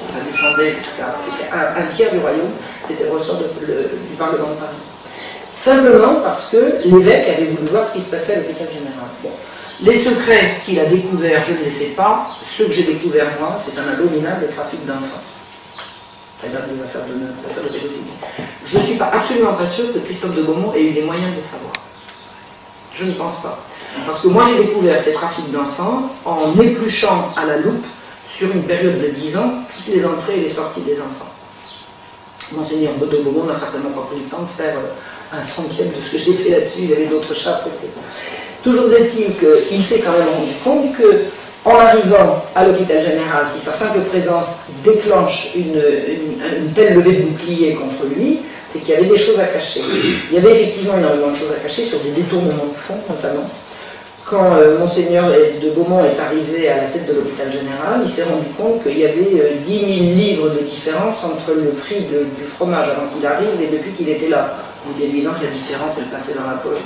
Ça descendait jusqu'à... C'était un tiers du royaume, c'était le ressort du Parlement de Paris. Simplement parce que l'évêque avait voulu voir ce qui se passait à l'hôpital général. Bon. Les secrets qu'il a découverts, je ne les sais pas. Ceux que j'ai découverts moi, c'est un abominable trafic d'enfants. C'est-à-dire des affaires de pédophilie. Je ne suis absolument pas sûr que Christophe de Beaumont ait eu les moyens de le savoir. Je ne pense pas. Parce que moi j'ai découvert ces trafics d'enfants en épluchant à la loupe, sur une période de 10 ans, toutes les entrées et les sorties des enfants. Monseigneur de Beaumont n'a certainement pas pris le temps de faire un centième de ce que j'ai fait là-dessus, il y avait d'autres chats à côté. Toujours est-il qu'il s'est quand même rendu compte que, en arrivant à l'hôpital général, si sa simple présence déclenche une telle levée de bouclier contre lui, c'est qu'il y avait des choses à cacher. Il y avait effectivement énormément de choses à cacher, sur des détournements de fonds notamment. Quand Monseigneur de Beaumont est arrivé à la tête de l'hôpital général, il s'est rendu compte qu'il y avait 10 000 livres de différence entre le prix du fromage avant qu'il arrive et depuis qu'il était là. Il est évident que la différence, elle passait dans la poche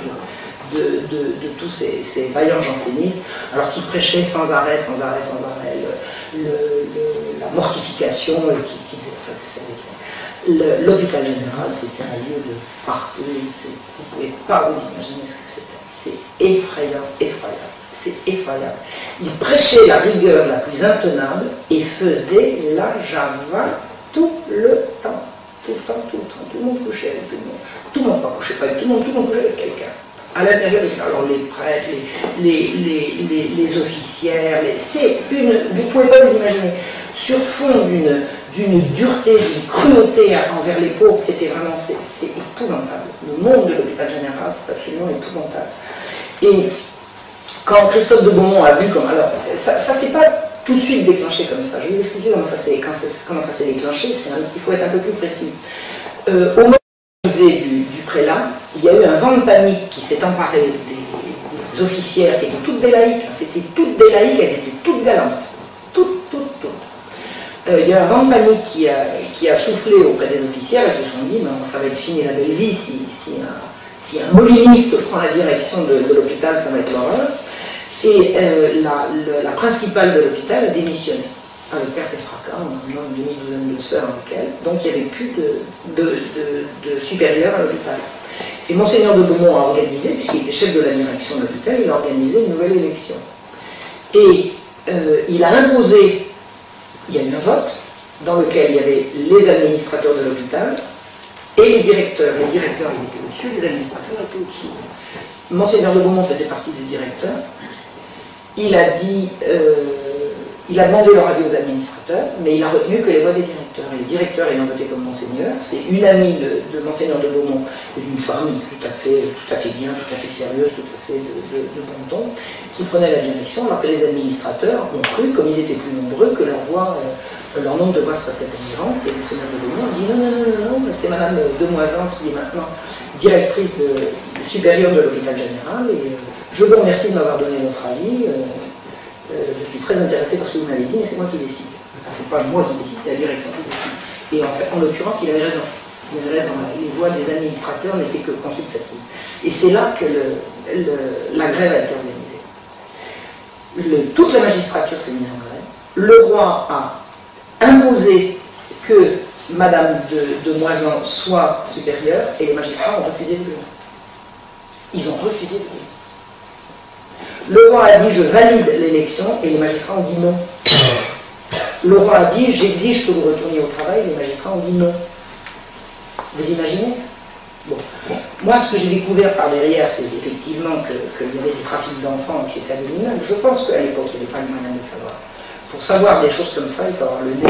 de tous ces vaillants jansénistes, alors qu'ils prêchaient sans arrêt la mortification, l'hôpital général, c'était un lieu de partout, vous ne pouvez pas vous imaginer ce que c'était. C'est effrayant, c'est effroyable. Il prêchait la rigueur la plus intenable et faisait la java tout le temps. Tout le temps. Tout le monde couchait avec tout le monde. Tout le monde pas couchait pas avec tout le monde couchait avec quelqu'un. À l'intérieur, alors les prêtres, les officières, vous ne pouvez pas vous imaginer. Sur fond d'une dureté, d'une cruauté envers les pauvres, c'était vraiment, c'est épouvantable. Le monde de l'hôpital général, c'est absolument épouvantable. Et quand Christophe de Beaumont a vu comment... Alors, ça s'est pas tout de suite déclenché comme ça. Je vais vous expliquer comment ça s'est déclenché. Il faut être un peu plus précis. Au moment de l'arrivée du prélat, il y a eu un vent de panique qui s'est emparé des officières qui étaient toutes des laïques. C'était toutes des laïques, elles étaient toutes galantes. Toutes. Il y a un vent de panique qui a soufflé auprès des officières. Elles se sont dit, ben, ça va être fini la belle vie si un moliniste prend la direction de l'hôpital, ça va être l'horreur. Et la principale de l'hôpital a démissionné, avec perte et fracas, on a une demi-douzaine de sœurs avec elle, donc il n'y avait plus de supérieur à l'hôpital. Et Monseigneur de Beaumont a organisé, puisqu'il était chef de la direction de l'hôpital, il a organisé une nouvelle élection. Et il a imposé, il y a eu un vote, dans lequel il y avait les administrateurs de l'hôpital et les directeurs. Les directeurs, ils étaient au-dessus, les administrateurs étaient au-dessous. Monseigneur de Beaumont faisait partie du directeur. Il a demandé leur avis aux administrateurs, mais il a retenu que les voix des directeurs. Et les directeurs ayant voté comme Monseigneur, c'est une amie de Monseigneur de Beaumont, une femme tout à fait bien, tout à fait sérieuse, tout à fait de bon ton, qui prenait la direction, alors que les administrateurs ont cru, comme ils étaient plus nombreux, que leur nombre de voix serait peut-être admirant. Et Monseigneur de Beaumont a dit non, c'est Madame Demoisan qui est maintenant directrice supérieure de l'hôpital général, et je vous remercie de m'avoir donné votre avis. Je suis très intéressé par ce que vous m'avez dit, mais c'est moi qui décide. C'est pas moi qui décide, c'est la direction qui décide. Et en fait, en l'occurrence, il avait raison. Il avait raison. Les voix des administrateurs n'étaient que consultatives. Et c'est là que la grève a été organisée. Toute la magistrature s'est mise en grève. Le roi a imposé que Madame de Moisan soit supérieure, et les magistrats ont refusé de venir. Ils ont refusé de venir. Le roi a dit je valide l'élection et les magistrats ont dit non. Le roi a dit j'exige que vous retourniez au travail et les magistrats ont dit non. Vous imaginez? Bon. Moi, ce que j'ai découvert par derrière, c'est effectivement qu'il y avait des trafics d'enfants et que c'était abominable. Je pense qu'à l'époque, il n'y avait pas le moyen de le savoir. Pour savoir des choses comme ça, il faut avoir le nez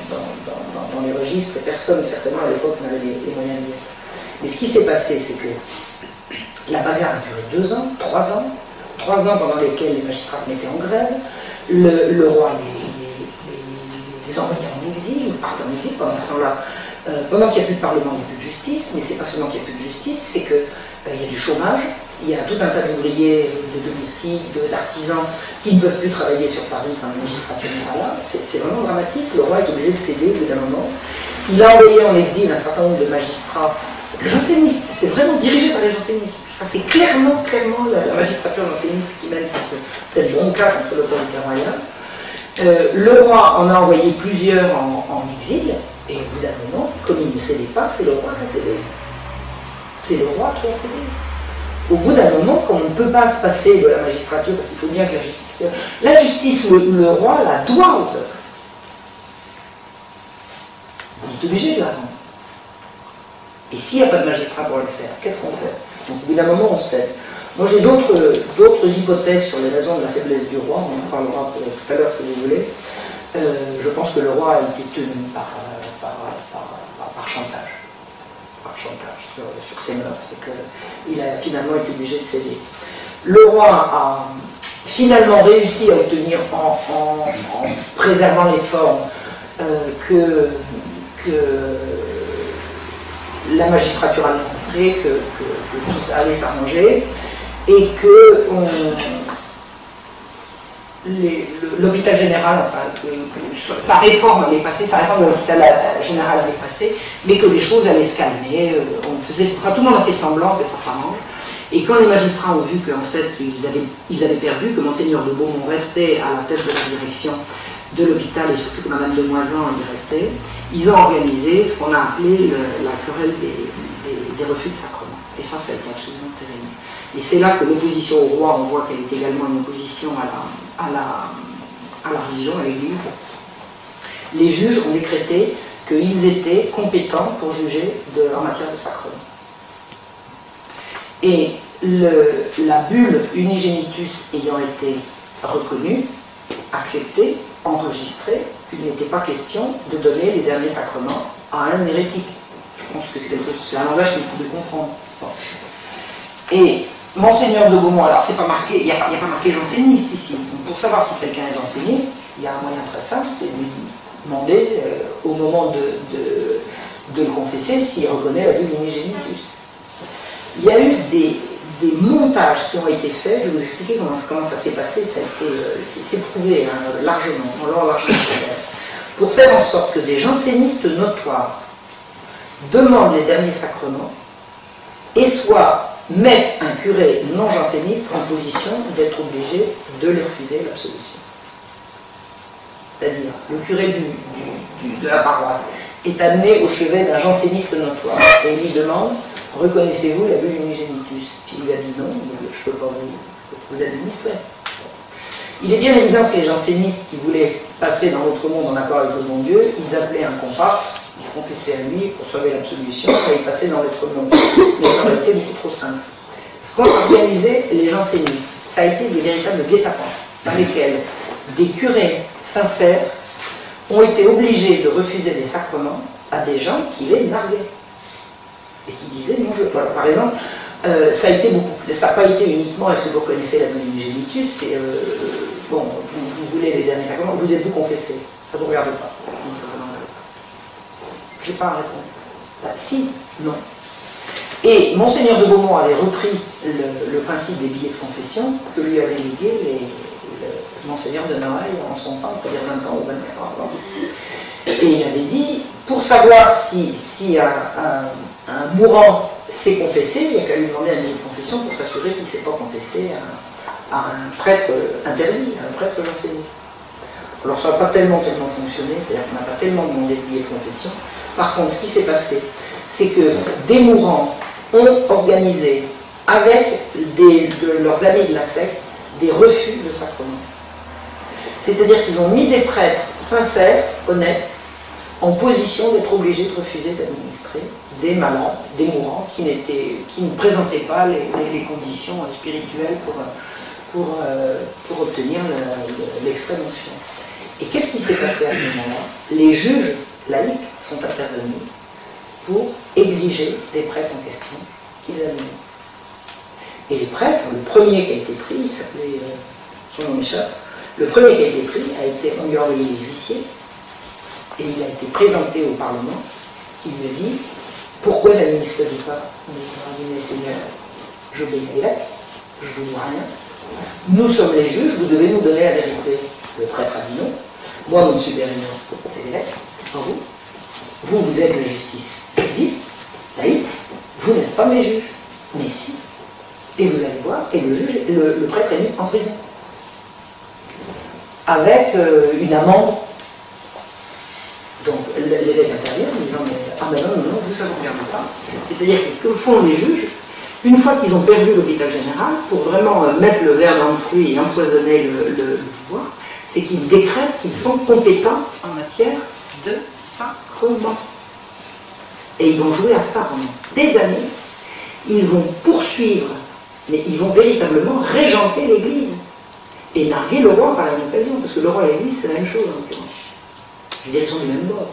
dans les registres, et personne, certainement, à l'époque, n'avait les moyens de dire. Mais ce qui s'est passé, c'est que la bagarre a duré 2 ans, 3 ans, 3 ans pendant lesquels les magistrats se mettaient en grève, le roi les envoyait en exil, ils partent en exil pendant ce temps-là. Pendant qu'il n'y a plus de parlement, il n'y a plus de justice, mais c'est pas seulement qu'il n'y a plus de justice, c'est qu'il y a du chômage, il y a tout un tas d'ouvriers, de domestiques, d'artisans qui ne peuvent plus travailler sur Paris quand la magistrature n'est pas là. C'est vraiment dramatique. Le roi est obligé de céder au bout d'un moment. Il a envoyé en exil un certain nombre de magistrats jansénistes. C'est vraiment dirigé par les jansénistes. Ça, c'est clairement la magistrature janséniste qui mène cette bronca contre l'autorité royale. Le roi en a envoyé plusieurs en exil. Et au bout d'un moment, comme il ne cédait pas, c'est le roi qui a cédé. C'est le roi qui a cédé. Au bout d'un moment, quand on ne peut pas se passer de la magistrature, parce qu'il faut bien que la justice ou le roi la doit aux œuvres. Il est obligé de la rendre. Et s'il n'y a pas de magistrat pour le faire, qu'est-ce qu'on fait? Donc au bout d'un moment, on cède. Moi j'ai d'autres hypothèses sur les raisons de la faiblesse du roi, on en parlera tout à l'heure si vous voulez. Je pense que le roi a été tenu par chantage. Par chantage sur ses mœurs, et qu'il a finalement été obligé de céder. Le roi a finalement réussi à obtenir, en préservant les formes, que la magistrature allait rentrer, que tout ça allait s'arranger, et que l'hôpital général, enfin, sa réforme allait passer, sa réforme de l'hôpital général allait passer, mais que les choses allaient se calmer. Tout le monde a fait semblant que ça s'arrange. Et quand les magistrats ont vu qu'en fait, ils avaient perdu, que Monseigneur de Beaumont restait à la tête de la direction de l'hôpital et surtout que Madame de Moisan y restait, ils ont organisé ce qu'on a appelé la querelle des refus de sacrement. Et ça a été absolument terrible. Et c'est là que l'opposition au roi, on voit qu'elle est également une opposition à la religion, à l'Église. Les juges ont décrété qu'ils étaient compétents pour juger en matière de sacrement. Et la bulle Unigenitus ayant été reconnue, acceptée, enregistrée, il n'était pas question de donner les derniers sacrements à un hérétique. Je pense que c'est un langage qu'il faut comprendre. Bon. Et Monseigneur de Beaumont, alors c'est pas marqué, il n'y a pas marqué janséniste ici. Donc pour savoir si quelqu'un est janséniste, il y a un moyen très simple, c'est de lui demander au moment de le confesser s'il reconnaît la bulle Unigenitus. Il y a eu des montages qui ont été faits, je vais vous expliquer comment ça s'est passé, c'est prouvé largement, pour faire en sorte que des jansénistes notoires demandent les derniers sacrements et mettent un curé non janséniste en position d'être obligé de les refuser l'absolution. C'est-à-dire, le curé de la paroisse est amené au chevet d'un janséniste notoire et il lui demande: reconnaissez-vous la bulle Unigenitus? S'il lui a dit non, je ne peux pas vous administrer. Il est bien évident que les jansénistes qui voulaient passer dans l'autre monde en accord avec le bon Dieu, ils appelaient un comparse, ils se confessaient à lui pour sauver l'absolution et ils passaient dans l'autre monde. Mais ça aurait été beaucoup trop simple. Ce qu'ont organisé les jansénistes, ça a été des véritables guet-apens, dans lesquels des curés sincères ont été obligés de refuser des sacrements à des gens qui les narguaient. Et qui disaient non, je. Voilà, par exemple, ça n'a pas été uniquement, est-ce que vous connaissez la bulle Unigenitus, c'est bon, vous voulez les derniers sacrements, vous êtes-vous confessé? Ça ne vous regarde pas. Je n'ai pas à répondre. Si, non. Et Monseigneur de Beaumont avait repris le principe des billets de confession que lui avait légué Monseigneur de Noailles en son temps, c'est-à-dire 20 ans ou 24 ans avant. Et il avait dit, pour savoir si un mourant s'est confessé, il a qu'à lui demander un billet de confession pour s'assurer qu'il ne s'est pas confessé à un prêtre interdit, à un prêtre janséniste. Alors ça n'a pas tellement fonctionné, c'est-à-dire qu'on n'a pas tellement demandé de billet de confession. Par contre, ce qui s'est passé, c'est que des mourants ont organisé, avec de leurs amis de la secte, des refus de sacrement. C'est-à-dire qu'ils ont mis des prêtres sincères, honnêtes, en position d'être obligés de refuser d'administrer des malades, des mourants qui ne présentaient pas les conditions spirituelles pour obtenir l'extrême onction. Et qu'est-ce qui s'est passé à ce moment-là? Les juges laïcs sont intervenus pour exiger des prêtres en question qu'ils administrent. Et les prêtres, le premier qui a été pris, il s'appelait, son nom m'échappe, le premier qui a été pris, on lui a envoyé les huissiers, et il a été présenté au Parlement. Il lui a dit, pourquoi n'administrez-vous pas? Il a dit, Seigneur, j'obéis à l'évêque, je ne vous dois rien. Nous sommes les juges, vous devez nous donner la vérité. Le prêtre a dit non. Moi, mon supérieur, c'est l'évêque, c'est pas vous. Vous êtes la justice civile, laïque, vous n'êtes pas mes juges. Mais si. Et vous allez voir, et le prêtre est mis en prison. Avec une amende. Donc l'évêque intervient en disant ah ben non, vous ça ne vous regarde pas. C'est-à-dire que font les juges, une fois qu'ils ont perdu l'hôpital général, pour vraiment mettre le verre dans le fruit et empoisonner le pouvoir, c'est qu'ils décrètent qu'ils sont compétents en matière de sacrement. Et ils vont jouer à ça pendant des années. Ils vont poursuivre, mais ils vont véritablement régenter l'Église et narguer le roi par la même occasion, parce que le roi et l'Église, c'est la même chose en l'occurrence. Je veux dire, ils sont du même bord.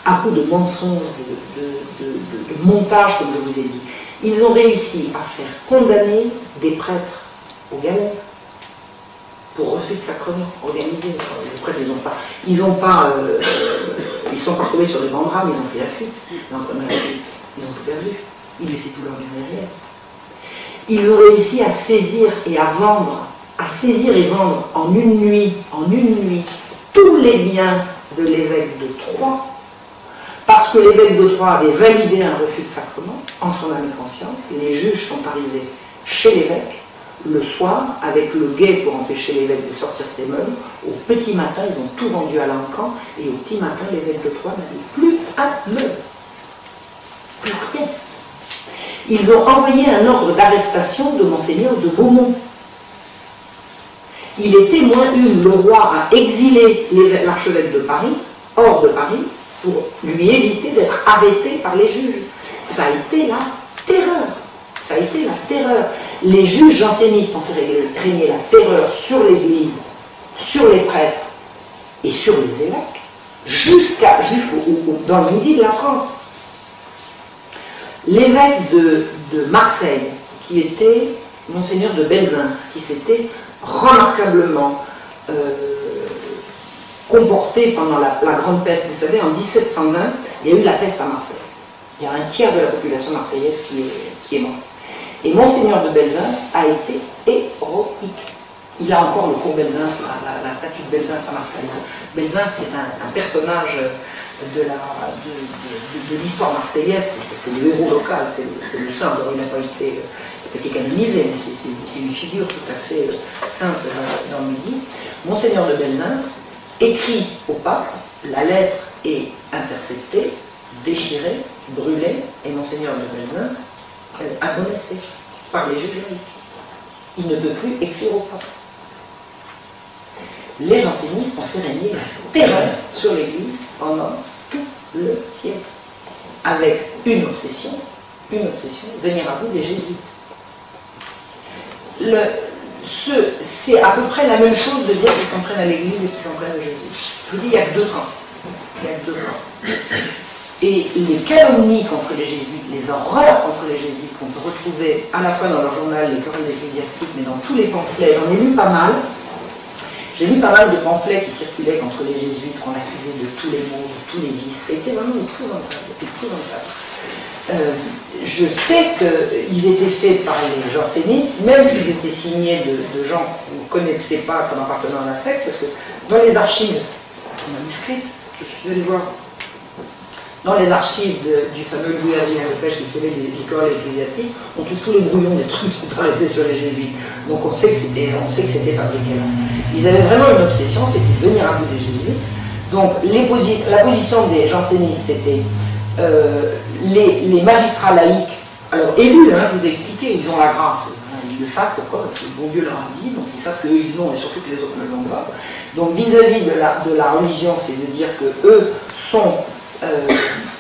À coup de mensonges, de montage, comme je vous ai dit, ils ont réussi à faire condamner des prêtres aux galères pour refus de sacrement organisé. Les prêtres, ils sont pas retrouvés sur les bancs de rames, ils ont pris la fuite. Ils ont tout perdu. Ils laissaient tout leur bien derrière. Ils ont réussi à saisir et à vendre, en une nuit, tous les biens de l'évêque de Troyes, parce que l'évêque de Troyes avait validé un refus de sacrement en son âme et conscience. Les juges sont arrivés chez l'évêque le soir avec le guet pour empêcher l'évêque de sortir ses meubles. Au petit matin, ils ont tout vendu à l'encan, et au petit matin, l'évêque de Troyes n'avait plus un meuble. Plus rien. Ils ont envoyé un ordre d'arrestation de Monseigneur de Beaumont. Il est témoin une, le roi a exilé l'archevêque de Paris, hors de Paris, pour lui éviter d'être arrêté par les juges. Ça a été la terreur. Ça a été la terreur. Les juges jansénistes ont fait régner la terreur sur l'Église, sur les prêtres et sur les évêques, dans le midi de la France. L'évêque de Marseille, qui était Monseigneur de Belzins, qui s'était remarquablement comporté pendant la Grande Peste. Vous savez, en 1720, il y a eu la peste à Marseille. Il y a un tiers de la population marseillaise qui est morte. Et Monseigneur de Belzins a été héroïque. Il a encore le cours Belzins, la statue de Belzins à Marseille. Belzins, c'est un personnage de l'histoire marseillaise, c'est le héros local, c'est le saint. Il n'a pas été canonisé, mais c'est une figure tout à fait sainte dans le Midi. Monseigneur de Belzins écrit au pape, la lettre est interceptée, déchirée, brûlée, et Monseigneur de Belzins est amonesté par les juges laïcs. Il ne peut plus écrire au pape. Les jansénistes ont fait régner la terreur sur l'Église pendant tout le siècle, avec une obsession, venir à bout des jésuites. C'est à peu près la même chose de dire qu'ils s'en prennent à l'Église et qu'ils s'en prennent aux jésuites. Je vous dis, il n'y a que deux camps. Et les calomnies contre les jésuites, les horreurs contre les jésuites qu'on peut retrouver à la fois dans leur journal, les querelles ecclésiastiques, mais dans tous les pamphlets, j'en ai lu pas mal. J'ai lu pas mal de pamphlets qui circulaient contre les jésuites, qu'on accusait de tous les maux, de tous les vices. C'était vraiment épouvantable. Je sais qu'ils étaient faits par les jansénistes, même s'ils étaient signés de gens qu'on ne connaissait pas comme appartenant à la secte, parce que dans les archives manuscrites, que je suis allé voir, dans les archives du fameux Louis Adrien Lepech qui faisait les querelles ecclésiastiques, on trouve tous les brouillons des trucs qui paraissaient sur les jésuites. Donc on sait que c'était fabriqué là. Ils avaient vraiment une obsession, c'était de venir à bout des jésuites. Donc la position des jansénistes, c'était les magistrats laïcs, alors élus, je vous ai expliqué, ils ont la grâce. Ils le savent pourquoi, parce que bon Dieu leur a dit, donc ils savent qu'eux ils l'ont et surtout que les autres ne l'ont pas. Donc vis-à-vis de la religion, c'est de dire que eux sont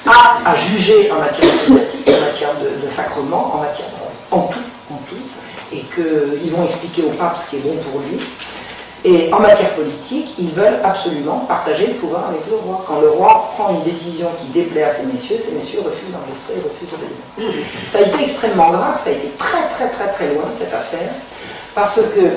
aptes à juger en matière ecclésiastique, en matière de sacrement, en tout, et qu'ils vont expliquer au pape ce qui est bon pour lui. Et en matière politique, ils veulent absolument partager le pouvoir avec le roi. Quand le roi prend une décision qui déplaît à ces messieurs refusent d'enregistrer, refusent d'obéir. Ça a été extrêmement grave, ça a été très loin cette affaire, parce que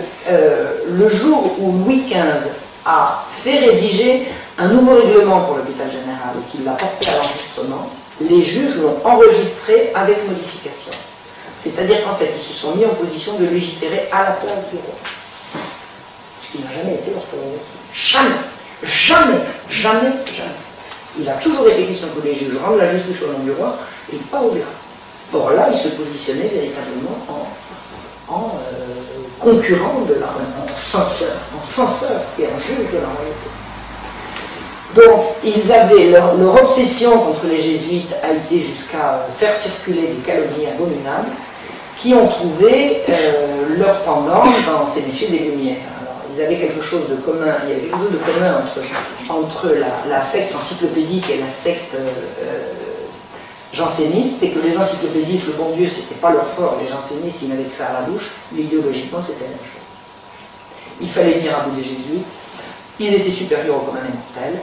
le jour où Louis XV a fait rédiger un nouveau règlement pour l'hôpital général et qu'il l'a porté à l'enregistrement, les juges l'ont enregistré avec modification. C'est-à-dire qu'en fait, ils se sont mis en position de légiférer à la place du roi. Ce qui n'a jamais été leur prérogative. Jamais. Il a toujours été question que les juges rendent la justice au nom du roi et pas au bureau. Or là, il se positionnait véritablement en concurrent de la en censeur et en juge de la royauté. Donc, ils avaient leur obsession contre les jésuites a été jusqu'à faire circuler des calomnies abominables qui ont trouvé leur pendant dans ces messieurs des Lumières. Alors, ils avaient quelque chose de commun, il y avait quelque chose de commun entre la secte encyclopédique et la secte janséniste, c'est que les encyclopédistes, le bon Dieu, c'était pas leur fort, les jansénistes, ils n'avaient que ça à la bouche, mais idéologiquement, c'était la même chose. Il fallait venir à bout des jésuites, ils étaient supérieurs au commun des mortels,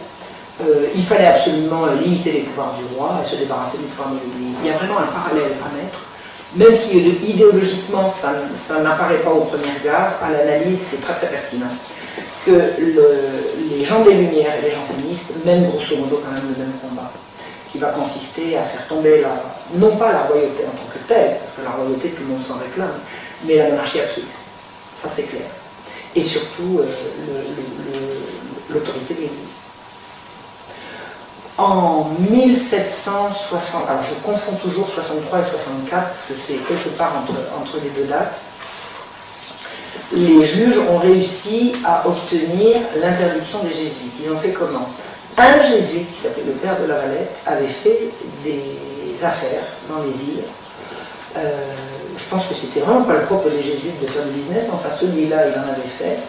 il fallait absolument limiter les pouvoirs du roi et se débarrasser du pouvoir de l'Église. Il y a vraiment un parallèle à mettre, même si idéologiquement ça n'apparaît pas au premier regard, à l'analyse c'est très pertinent, que les gens des Lumières et les jansénistes mènent grosso modo quand même le même combat, qui va consister à faire tomber non pas la royauté en tant que telle, parce que la royauté tout le monde s'en réclame, mais la monarchie absolue, ça c'est clair, et surtout l'autorité de l'Église. En 1760, alors je confonds toujours 63 et 64 parce que c'est quelque part entre les deux dates, les juges ont réussi à obtenir l'interdiction des jésuites. Ils ont fait comment? Un jésuite qui s'appelait le père de la Valette avait fait des affaires dans les îles. Je pense que c'était vraiment pas le propre des jésuites de faire du business, mais enfin celui-là il en avait fait.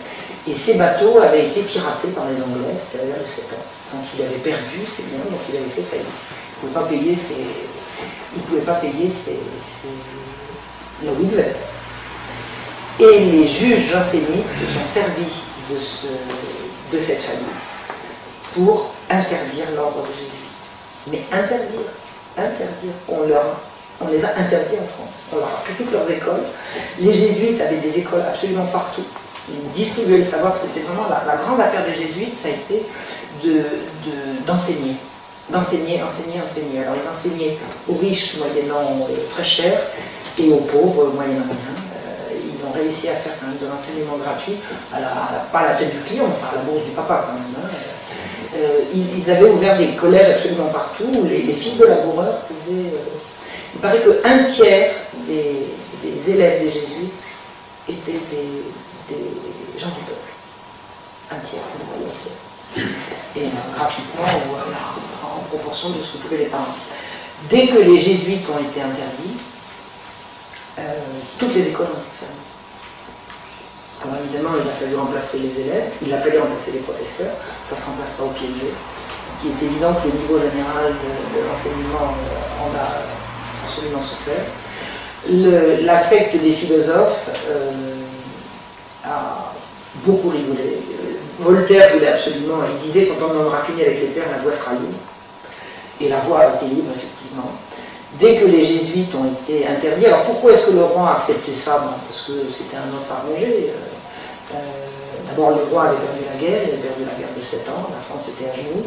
Et ces bateaux avaient été piratés par les Anglais, c'était à l'ère de 7 ans. Donc il avait perdu ses biens, donc il avait fait faillite. Il ne pouvait pas payer le Whitler. Et les juges jansénistes se sont servis de cette faillite pour interdire l'ordre des jésuites. Mais interdire. On les a interdits en France. On leur a pris toutes leurs écoles. Les jésuites avaient des écoles absolument partout. Ils distribuaient le savoir, c'était vraiment la grande affaire des jésuites, ça a été d'enseigner. Alors ils enseignaient aux riches moyennant très cher et aux pauvres moyennant rien. Ils ont réussi à faire quand même de l'enseignement gratuit, pas à la tête du client, enfin à la bourse du papa quand même. Ils avaient ouvert des collèges absolument partout où les fils de laboureurs pouvaient... il paraît qu'un tiers des élèves des jésuites étaient des gens du peuple. Un tiers, c'est pas un tiers. Et gratuitement ou en proportion de ce que pouvaient les parents. Dès que les jésuites ont été interdits, toutes les écoles ont été fermées. Alors évidemment, il a fallu remplacer les élèves, il a fallu remplacer les professeurs, ça ne se remplace pas au pied de l'eau. Ce qui est évident que le niveau général de l'enseignement en a absolument souffert. La secte des philosophes a beaucoup rigolé. Voltaire voulait absolument, il disait quand on aura fini avec les pères, la voie sera libre. Et la voie a été libre, effectivement. Dès que les jésuites ont été interdits, alors pourquoi est-ce que le roi a accepté ça? Parce que c'était un os à ronger. D'abord, le roi avait perdu la guerre, il avait perdu la guerre de 7 ans, la France était à genoux.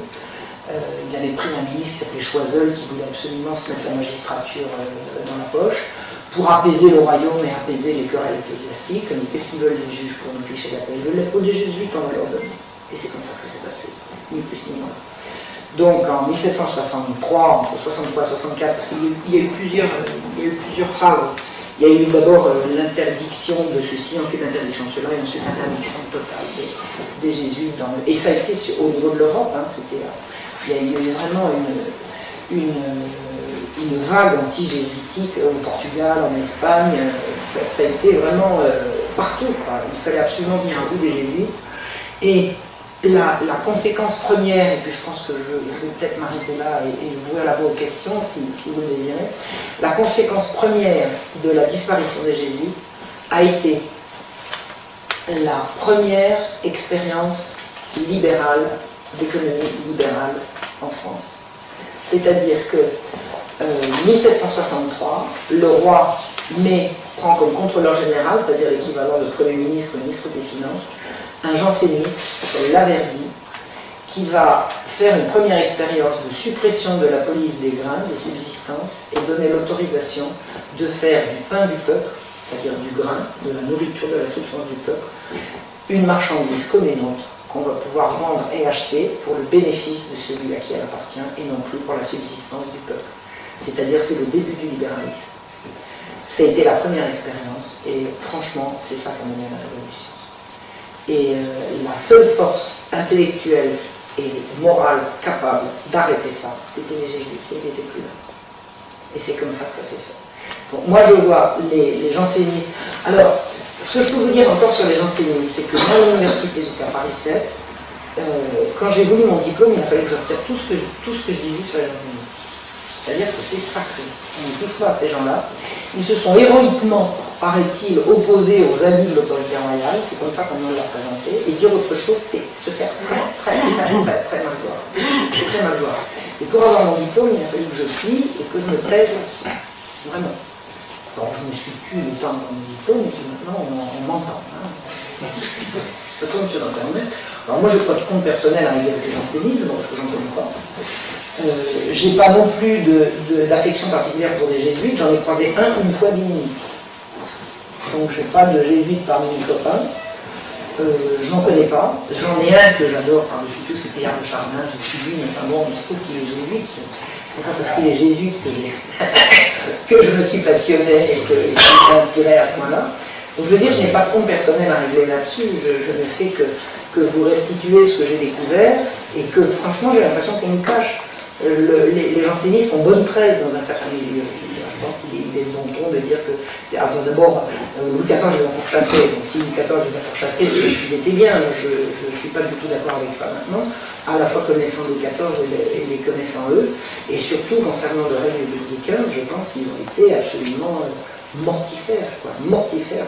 Il avait pris un ministre qui s'appelait Choiseul, qui voulait absolument se mettre la magistrature dans la poche, pour apaiser le royaume et apaiser les querelles ecclésiastiques. Mais qu'est-ce qu'ils veulent les juges pour nous ficher la paix? Ils veulent la peau des jésuites, on va leur donner. Et c'est comme ça que ça s'est passé, ni plus ni moins. Donc en 1763, entre 63 et 64, parce qu'il y a eu plusieurs phases. Il y a eu d'abord l'interdiction de ceci, ensuite l'interdiction de cela, et ensuite l'interdiction totale des jésuites. Et ça a été au niveau de l'Europe. Il y a eu vraiment une vague anti-jésuitique au Portugal, en Espagne. Ça a été vraiment partout, quoi. Il fallait absolument venir à bout des jésuites. Et la conséquence première, et puis je pense que je vais peut-être m'arrêter là et ouvrir la voie aux questions si vous le désirez, la conséquence première de la disparition des jésuites a été la première expérience libérale, d'économie libérale en France. C'est-à-dire que 1763, le roi prend comme contrôleur général, c'est-à-dire l'équivalent de Premier ministre, ministre des Finances, un janséniste qui s'appelle Laverdy, qui va faire une première expérience de suppression de la police des grains, des subsistances, et donner l'autorisation de faire du pain du peuple, c'est-à-dire du grain, de la nourriture, de la substance du peuple, une marchandise comme une autre, qu'on va pouvoir vendre et acheter pour le bénéfice de celui à qui elle appartient, et non plus pour la subsistance du peuple. C'est-à-dire, c'est le début du libéralisme. Ça a été la première expérience, et franchement, c'est ça qui a mené à la Révolution. Et la seule force intellectuelle et morale capable d'arrêter ça, c'était les jésuites qui n'étaient plus là. Et c'est comme ça que ça s'est fait. Donc, moi, je vois les jansénistes. Alors, ce que je peux vous dire encore sur les jansénistes, c'est que moi, à l'université, j'étais à Paris 7, quand j'ai voulu mon diplôme, il a fallu que je retire tout ce que je disais sur les jansénistes. C'est-à-dire que c'est sacré. On ne touche pas à ces gens-là. Ils se sont héroïquement, paraît-il, opposés aux abus de l'autorité royale. C'est comme ça qu'on nous l'a présenté. Et dire autre chose, c'est se faire très mal voir. C'est très mal voir. Et pour avoir mon diplôme, il a fallu que je plie et que je me taise là-dessus. Vraiment. Alors je me suis tué le temps de mon diplôme, et maintenant on m'entend. Hein. Ça tombe sur Internet. Alors moi je n'ai pas de compte personnel à l'égalité janséniste, parce que j'en connais pas. J'ai pas non plus d'affection particulière pour des jésuites, j'en ai croisé un une fois d'inimité. Donc j'ai pas de jésuites parmi mes copains. Je n'en connais pas. J'en ai un que j'adore par-dessus tout, c'était Yann de Chardin, j'ai suivi, mais enfin bon, il se trouve qu'il est jésuite. C'est pas parce qu'il est jésuite que je me suis passionné et qu'il s'est inspiré à ce moment-là. Donc je veux dire, je n'ai pas de compte personnel à régler là-dessus, je ne fais que vous restituer ce que j'ai découvert, et que franchement j'ai l'impression qu'on nous cache. Les jansénistes ont bonne presse dans un certain milieu. Je pense qu'il est bon ton de dire que... D'abord, Louis XIV je vais pourchasser, donc si Louis XIV je vais pourchasser, c'est qu'il était bien, je ne suis pas du tout d'accord avec ça maintenant, à la fois connaissant Louis XIV et les connaissant eux, et surtout concernant le règne de Louis XV, je pense qu'ils ont été absolument mortifères, quoi, mortifères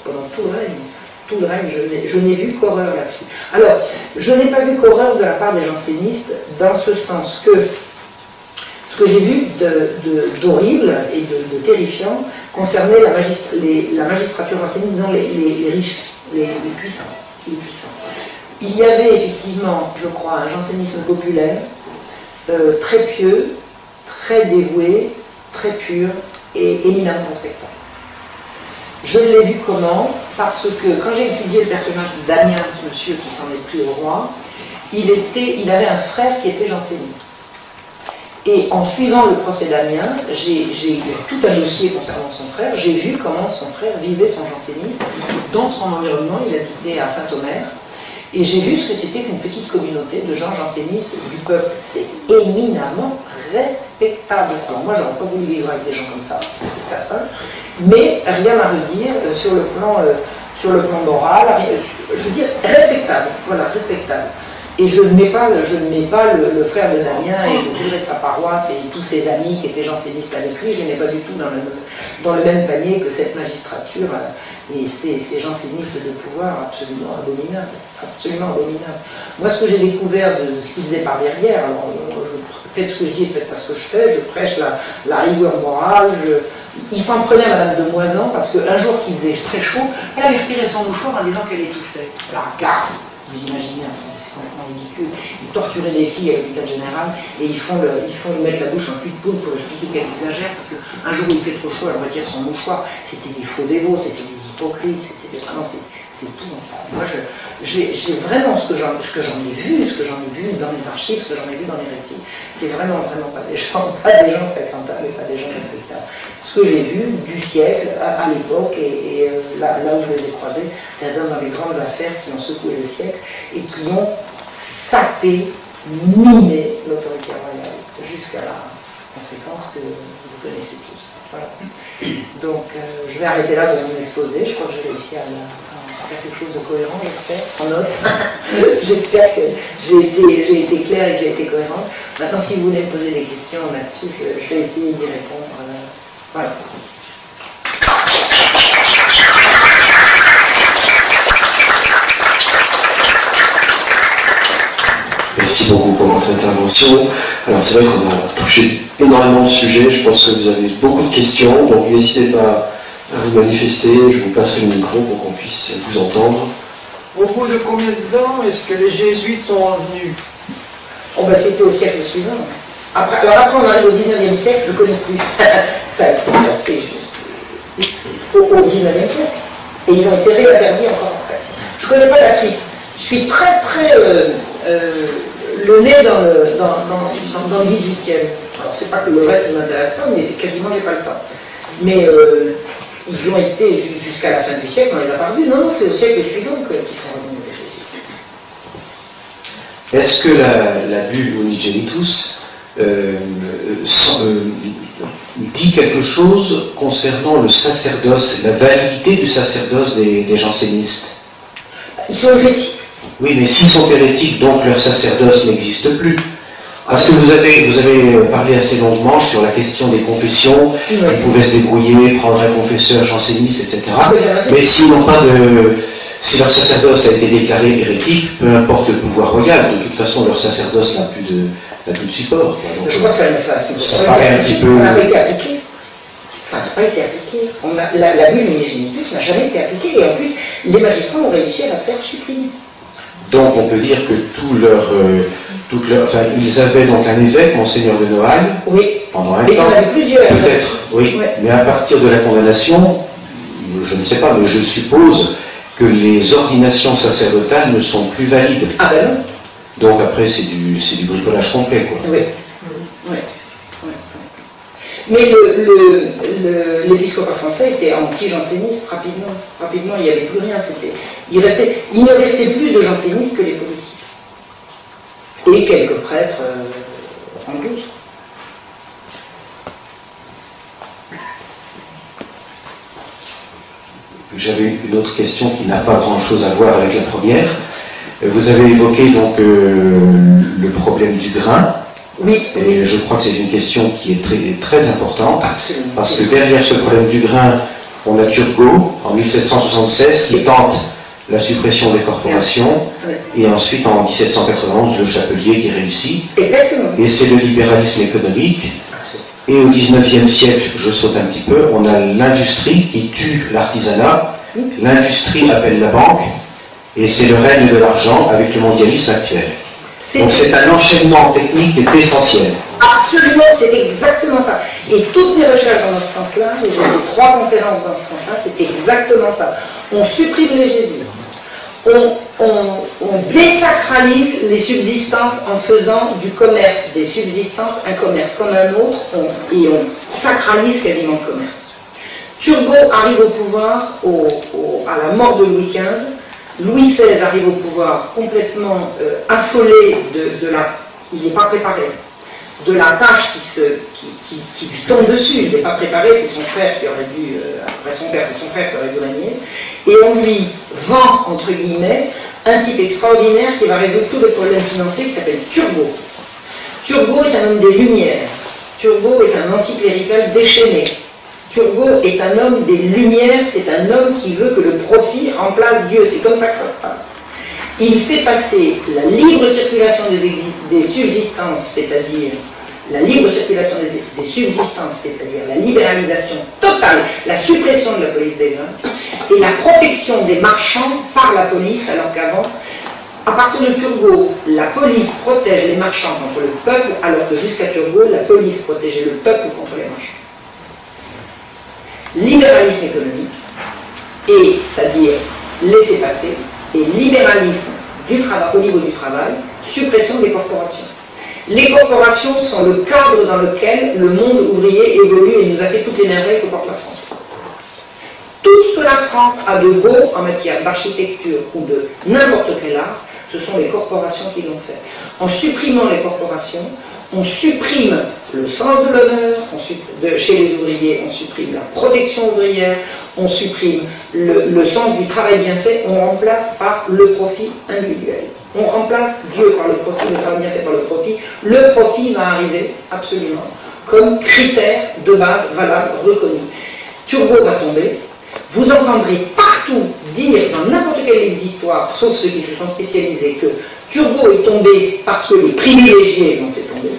pendant tout le règne. Tout le règne, je n'ai vu qu'horreur là-dessus. Alors, je n'ai pas vu qu'horreur de la part des jansénistes, dans ce sens que ce que j'ai vu d'horrible et de terrifiant concernait la magistrature janséniste, disons les riches, les puissants. Il y avait effectivement, je crois, un jansénisme populaire, très pieux, très dévoué, très pur et éminemment respectable. Je l'ai vu comment? Parce que quand j'ai étudié le personnage de Damien, ce monsieur qui s'en esprit au roi, il avait un frère qui était janséniste. Et en suivant le procès d'Amiens, j'ai eu tout un dossier concernant son frère, j'ai vu comment son frère vivait son jansénisme, dans son environnement, il habitait à Saint-Omer, et j'ai vu ce que c'était qu'une petite communauté de gens jansénistes du peuple. C'est éminemment respectable. Alors moi, j'aurais pas voulu vivre avec des gens comme ça, c'est certain, mais rien à redire sur le plan moral, je veux dire respectable, voilà, respectable. Et je ne mets pas le frère de Damien et le curé de sa paroisse et tous ses amis qui étaient jansénistes avec lui, je ne les mets pas du tout dans le même panier que cette magistrature et ces jansénistes de pouvoir absolument abominables. Absolument abominables. Moi, ce que j'ai découvert de ce qu'ils faisaient par derrière, alors faites ce que je dis, faites pas ce que je fais, je prêche la rigueur morale, il s'en prenait à Madame de Moisan parce qu'un jour qu'il faisait très chaud, elle avait retiré son mouchoir en disant qu'elle étouffait. La garce, vous imaginez, c'est complètement ridicule. Ils torturaient les filles avec l'hôpital général et ils font lui mettre la bouche en cul de poule pour expliquer qu'elle exagère parce qu'un jour où il fait trop chaud, elle retire son mouchoir. C'était des faux dévots, c'était des hypocrites, c'était vraiment... C'est épouvantable. Moi, j'ai vraiment ce que j'en ai vu dans les archives, ce que j'en ai vu dans les récits, c'est vraiment pas des gens fréquentables et pas des gens respectables. Ce que j'ai vu du siècle à l'époque et là où je les ai croisés, c'est-à-dire dans les grandes affaires qui ont secoué le siècle et qui ont sapé, miné l'autorité royale jusqu'à conséquences que vous connaissez tous. Voilà. Donc je vais arrêter là de mon exposé. Je crois que j'ai réussi à faire quelque chose de cohérent, j'espère, sans note. J'espère que j'ai été claire et que j'ai été cohérente. Maintenant, si vous voulez me poser des questions là-dessus, je vais essayer d'y répondre. Voilà. Merci beaucoup pour votre intervention. Alors c'est vrai qu'on a touché énormément de sujets, je pense que vous avez beaucoup de questions, donc n'hésitez pas à vous manifester, je vous passerai le micro pour qu'on puisse vous entendre. Au bout de combien de temps est-ce que les jésuites sont revenus? Oh ben c'était au siècle suivant. Après on arrive au 19e siècle, je ne connais plus. ça fait au 19e siècle. Et ils ont été réinterdits encore après. Je ne connais pas la suite. Je suis très le nez dans le 18e. Alors c'est pas que le reste ne m'intéresse pas, mais quasiment j'ai pas le temps. Mais ils ont été jusqu'à la fin du siècle, on les a pas revus. Non, c'est au siècle suivant qu'ils sont revenus. Est-ce que la bulle Unigenitus dit quelque chose concernant le sacerdoce, la validité du sacerdoce des jansénistes? Ils sont hérétiques. Oui, mais s'ils sont hérétiques, donc leur sacerdoce n'existe plus. Parce que vous avez parlé assez longuement sur la question des confessions, ils pouvaient se débrouiller, prendre un confesseur janséniste, etc. Mais s'ils n'ont pas si leur sacerdoce a été déclaré hérétique, peu importe le pouvoir royal, de toute façon leur sacerdoce n'a plus de support. Donc, je crois que ça paraît un petit peu... Ça n'a pas été appliqué. Ça n'a pas été appliqué. La bulle Unigenitus n'a jamais été appliquée. Et en plus, les magistrats ont réussi à la faire supprimer. Donc on peut dire que ils avaient donc un évêque, Monseigneur de Noailles, pendant un temps. Ils en avaient plusieurs. Peut-être, oui. Ouais. Mais à partir de la condamnation, je ne sais pas, mais je suppose que les ordinations sacerdotales ne sont plus valides. Ah ben non. Donc après, c'est du bricolage complet, quoi. Oui. Mais l'épiscopat français était anti-janséniste rapidement. Rapidement, il n'y avait plus rien. Il ne restait plus de jansénistes que les politiques. Et quelques prêtres en douce. J'avais une autre question qui n'a pas grand-chose à voir avec la première. Vous avez évoqué donc le problème du grain. Oui. Et je crois que c'est une question qui est très, très importante. Absolument. Parce que derrière ce problème du grain, on a Turgot, en 1776, qui tente la suppression des corporations. Oui. Et ensuite, en 1791, le Chapelier qui réussit. Exactement. Et c'est le libéralisme économique. Et au 19e siècle, je saute un petit peu, on a l'industrie qui tue l'artisanat. L'industrie appelle la banque. Et c'est le règne de l'argent avec le mondialisme actuel. Donc c'est un enchaînement technique qui est essentiel. Absolument, c'est exactement ça. Et toutes mes recherches dans ce sens-là, j'ai fait 3 conférences dans ce sens-là, c'est exactement ça. On supprime les jésuites. On désacralise les subsistances en faisant du commerce des subsistances un commerce comme un autre, et on sacralise quasiment le commerce. Turgot arrive au pouvoir à la mort de Louis XV. Louis XVI arrive au pouvoir complètement affolé il n'est pas préparé, de la tâche qui lui tombe dessus. Il n'est pas préparé, c'est son frère qui aurait dû, après son père, c'est son frère qui aurait dû régner. Et on lui vend, entre guillemets, un type extraordinaire qui va résoudre tous les problèmes financiers, qui s'appelle Turgot. Turgot est un homme des Lumières. Turgot est un anticlérical déchaîné. Turgot est un homme des Lumières, c'est un homme qui veut que le profit remplace Dieu. C'est comme ça que ça se passe. Il fait passer la libre circulation des subsistances, c'est-à-dire la libre circulation des subsistances, c'est-à-dire la libéralisation totale, la suppression de la police des ventes, et la protection des marchands par la police, alors qu'avant, à partir de Turgot, la police protège les marchands contre le peuple, alors que jusqu'à Turgot, la police protégeait le peuple contre les marchands. Libéralisme économique, et c'est-à-dire laisser passer, et libéralisme au niveau du travail, suppression des corporations. Les corporations sont le cadre dans lequel le monde ouvrier évolue et nous a fait toutes les merveilles que porte la France. Tout ce que la France a de beau en matière d'architecture ou de n'importe quel art, ce sont les corporations qui l'ont fait. En supprimant les corporations, On supprime le sens de l'honneur, chez les ouvriers, on supprime la protection ouvrière, on supprime le sens du travail bien fait, on remplace par le profit individuel. On remplace Dieu par le profit, le travail bien fait par le profit. Le profit va arriver absolument comme critère de base valable, reconnu. Turgot va tomber. Vous entendrez partout dire dans n'importe quel livre d'histoire, sauf ceux qui se sont spécialisés, que Turgot est tombé parce que les privilégiés l'ont fait tomber.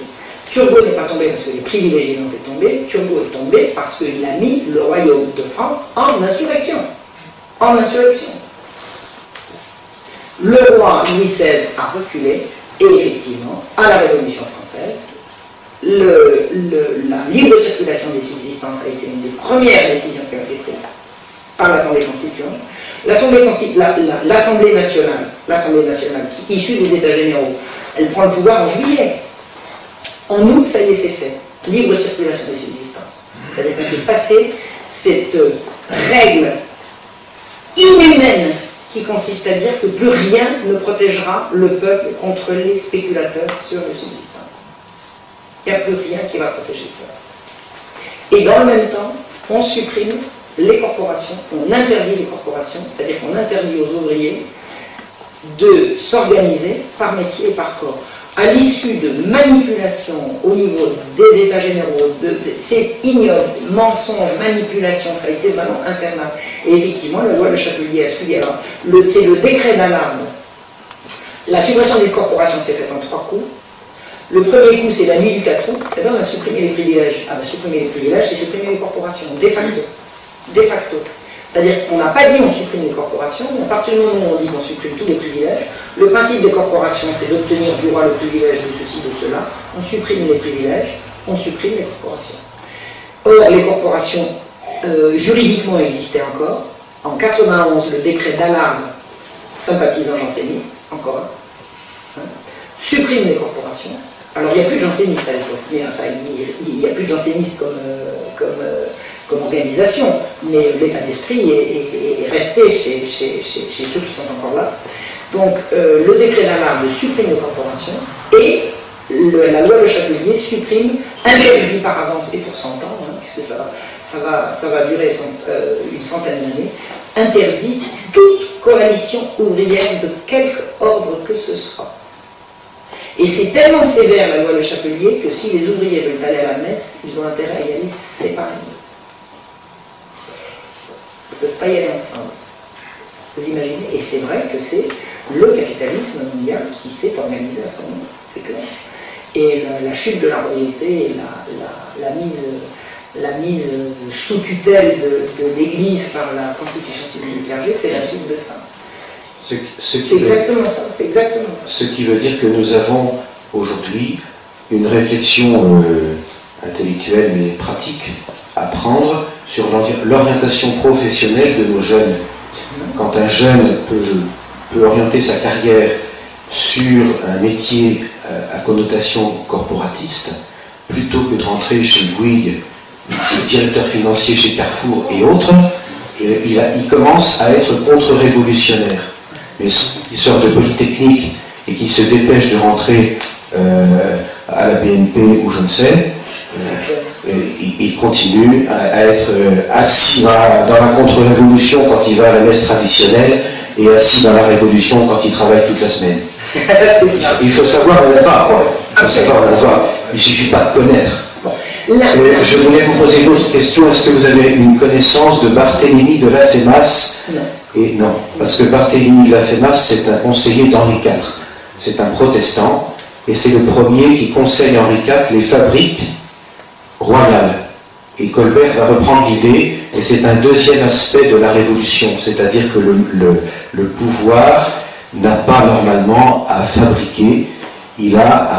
Turgot n'est pas tombé parce que les privilégiés l'ont fait tomber. Turgot est tombé parce qu'il a mis le royaume de France en insurrection. En insurrection. Le roi Louis XVI a reculé, et effectivement, à la Révolution française, la libre circulation des subsistances a été une des premières décisions qui a été prise par l'Assemblée constituante. L'Assemblée nationale, qui, issue des États généraux, elle prend le pouvoir en juillet. En août, ça y est, c'est fait. Libre circulation des subsistances. C'est-à-dire qu'on fait passer cette règle inhumaine qui consiste à dire que plus rien ne protégera le peuple contre les spéculateurs sur les subsistances. Il n'y a plus rien qui va protéger le peuple. Et dans le même temps, on supprime les corporations, on interdit les corporations, c'est-à-dire qu'on interdit aux ouvriers de s'organiser par métier et par corps. À l'issue de manipulations au niveau des États généraux, c'est ignoble, mensonges, manipulations, ça a été vraiment infernal. Et effectivement, la loi Le Chapelier a suivi. Alors, c'est le décret d'alarme. La suppression des corporations s'est faite en 3 coups. Le premier coup, c'est la nuit du 4 août, c'est-à-dire on a supprimé les privilèges. Ah ben, supprimer les privilèges, c'est supprimer les corporations, de facto. De facto. C'est-à-dire qu'on n'a pas dit on supprime les corporations, mais à partir du moment où on dit qu'on supprime tous les privilèges, le principe des corporations, c'est d'obtenir du roi le privilège de ceci, de cela. On supprime les privilèges, on supprime les corporations. Or, les corporations, juridiquement, existaient encore. En 91, le décret d'alarme sympathisant janséniste, encore un, supprime les corporations. Alors, il n'y a plus de jansénistes à l'époque, mais enfin, il n'y a plus de jansénistes comme organisation, mais l'état d'esprit est resté chez ceux qui sont encore là. Donc, le décret d'alarme supprime les corporations et la loi Le Chapelier supprime, interdit par avance et pour 100 ans, puisque ça va durer une centaine d'années, interdit toute coalition ouvrière de quelque ordre que ce soit. Et c'est tellement sévère la loi Le Chapelier que si les ouvriers veulent aller à la messe, ils ont intérêt à y aller séparément. Ils ne peuvent pas y aller ensemble. Vous imaginez? Et c'est vrai que c'est le capitalisme mondial qui s'est organisé à ce moment, c'est clair. Et la chute de la royauté et la mise sous tutelle de l'Église par la constitution civile du clergé, c'est la suite de ça. C'est exactement ça, c'est exactement ça. Ce qui veut dire que nous avons aujourd'hui une réflexion intellectuelle mais pratique à prendre sur l'orientation professionnelle de nos jeunes. Quand un jeune peut orienter sa carrière sur un métier à connotation corporatiste, plutôt que de rentrer chez Bouygues, directeur financier chez Carrefour et autres, il commence à être contre-révolutionnaire. Mais qui sort de Polytechnique et qui se dépêche de rentrer à la BNP ou je ne sais, il continue à être assis dans la contre-révolution quand il va à la messe traditionnelle et assis dans la révolution quand il travaille toute la semaine. Il faut savoir où on va, quoi. Il faut savoir où on va. Il ne suffit pas de connaître. Je voulais vous poser une autre question. Est-ce que vous avez une connaissance de Barthélemy de Laffemas? Et non, parce que Barthélemy de Laffemas, c'est un conseiller d'Henri IV. C'est un protestant, et c'est le premier qui conseille Henri IV les fabriques royales. Et Colbert va reprendre l'idée, et c'est un deuxième aspect de la Révolution, c'est-à-dire que le pouvoir n'a pas normalement à fabriquer, il a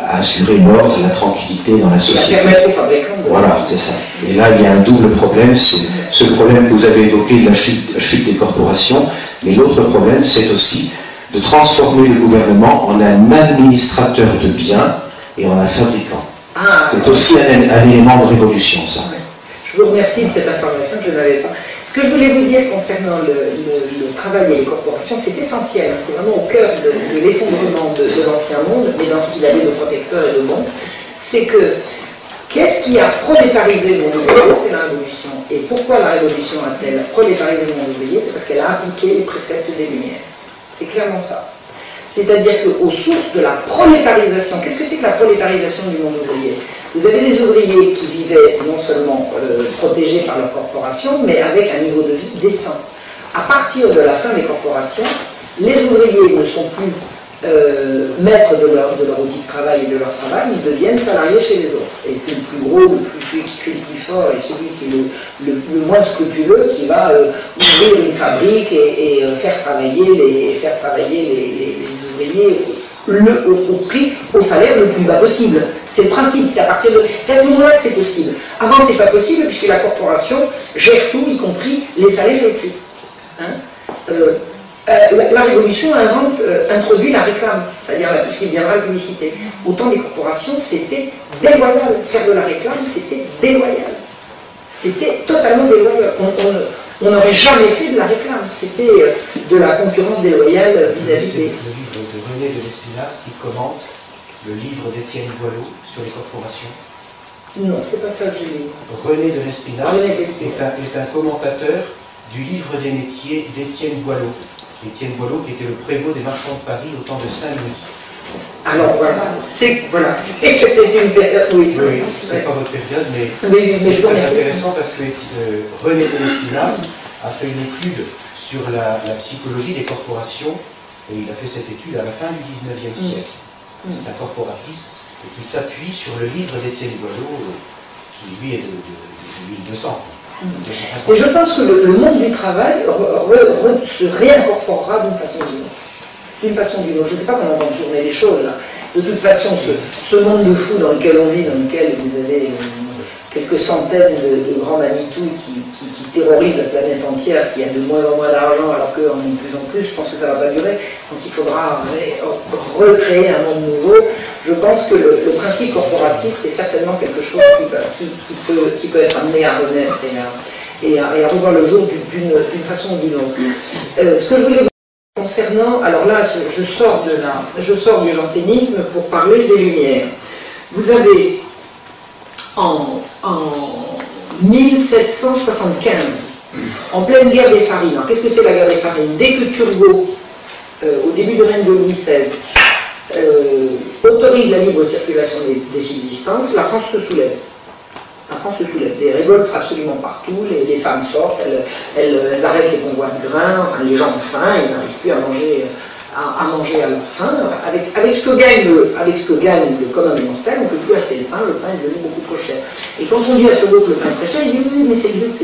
à assurer l'ordre, la tranquillité dans la société. Voilà, c'est ça. Et là, il y a un double problème, c'est ce problème que vous avez évoqué de la chute des corporations, mais l'autre problème, c'est aussi de transformer le gouvernement en un administrateur de biens et en un fabricant. C'est aussi un élément de révolution, ça. Je vous remercie de cette information que je n'avais pas. Ce que je voulais vous dire concernant le travail et les corporations, c'est essentiel. C'est vraiment au cœur de l'effondrement de l'ancien monde, mais dans ce qu'il avait de protecteur et de bon. c'est que qu'est-ce qui a prolétarisé le monde ouvrier? C'est la Révolution. Et pourquoi la Révolution a-t-elle prolétarisé le monde ouvrier? C'est parce qu'elle a appliqué les préceptes des Lumières. C'est clairement ça. C'est-à-dire qu'aux sources de la prolétarisation, qu'est-ce que c'est que la prolétarisation du monde ouvrier? Vous avez des ouvriers qui vivaient non seulement protégés par leur corporation, mais avec un niveau de vie décent. À partir de la fin des corporations, les ouvriers ne sont plus maîtres de leur outil de travail et de leur travail, ils deviennent salariés chez les autres. Et c'est le plus gros, celui qui crie le plus fort et celui qui est le moins scrupuleux qui va ouvrir une fabrique et faire travailler les ouvriers au prix, au salaire le plus bas possible. C'est le principe, c'est à ce moment-là que c'est possible. Avant, c'est pas possible puisque la corporation gère tout, y compris les salaires et les prix. La Révolution introduit la réclame, c'est-à-dire ce qui deviendra la publicité. Au temps des corporations, c'était déloyal. Faire de la réclame, c'était déloyal. C'était totalement déloyal. On n'aurait jamais fait de la réclame. C'était de la concurrence déloyale vis-à-vis des... C'est le livre de René de Lespinasse qui commente le livre d'Étienne Boileau sur les corporations. Non, c'est pas ça que j'ai lu. René de Lespinasse est un commentateur du livre des métiers d'Étienne Boileau. Étienne Boileau qui était le prévôt des marchands de Paris au temps de Saint-Louis. Alors voilà, c'est une période, oui. Oui, c'est pas votre période, mais c'est très intéressant parce que René de Lespinasse a fait une étude sur la psychologie des corporations et il a fait cette étude à la fin du 19e siècle. C'est un corporatiste et qui s'appuie sur le livre d'Étienne Boileau qui lui est de 1200. Et je pense que le monde du travail se réincorporera d'une façon ou d'une autre. D'une façon ou d'une autre. Je ne sais pas comment on va tourner les choses. Là. De toute façon, ce monde de fous dans lequel on vit, dans lequel vous avez quelques centaines de grands Manitou qui terrorisent la planète entière, qui a de moins en moins d'argent alors qu'eux en ont de plus en plus, je pense que ça ne va pas durer. Donc il faudra recréer un monde nouveau. Je pense que le principe corporatiste est certainement quelque chose qui peut être amené à renaître et à revoir le jour d'une façon ou d'une autre. Ce que je voulais vous dire concernant, alors là je sors du jansénisme pour parler des Lumières. Vous avez en 1775, en pleine guerre des farines. Alors qu'est-ce que c'est la guerre des farines? Dès que Turgot, au début du règne de Louis XVI, autorise la libre circulation des subsistances, la France se soulève. La France se soulève. Des révoltes absolument partout, les femmes sortent, elles arrêtent les convois de grains, enfin, les gens ont faim, ils n'arrivent plus à manger à leur faim. Avec ce que gagne le commun des mortels, on ne peut plus acheter le pain est devenu beaucoup trop cher. Et quand on dit à Turgot que le pain est très cher, il dit oui, mais c'est le but.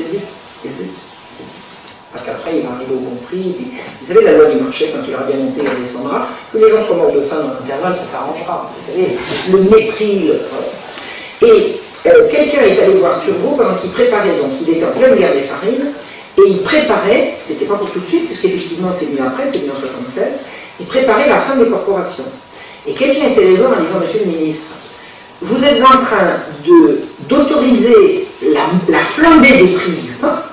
Parce qu'après, il va arriver au bon prix. Puis, vous savez, la loi du marché, quand il aura bien monté, il descendra. Que les gens soient morts de faim dans l'intervalle, ça s'arrangera. Vous savez, le mépris. Et quelqu'un est allé voir Turgot pendant qu'il préparait, donc il était en pleine guerre des farines, et il préparait, c'était pas pour tout de suite, puisqu'effectivement c'est venu après, c'est venu en 76, il préparait la fin des corporations. Et quelqu'un est allé voir en disant, monsieur le ministre, vous êtes en train d'autoriser la flambée des prix du pain.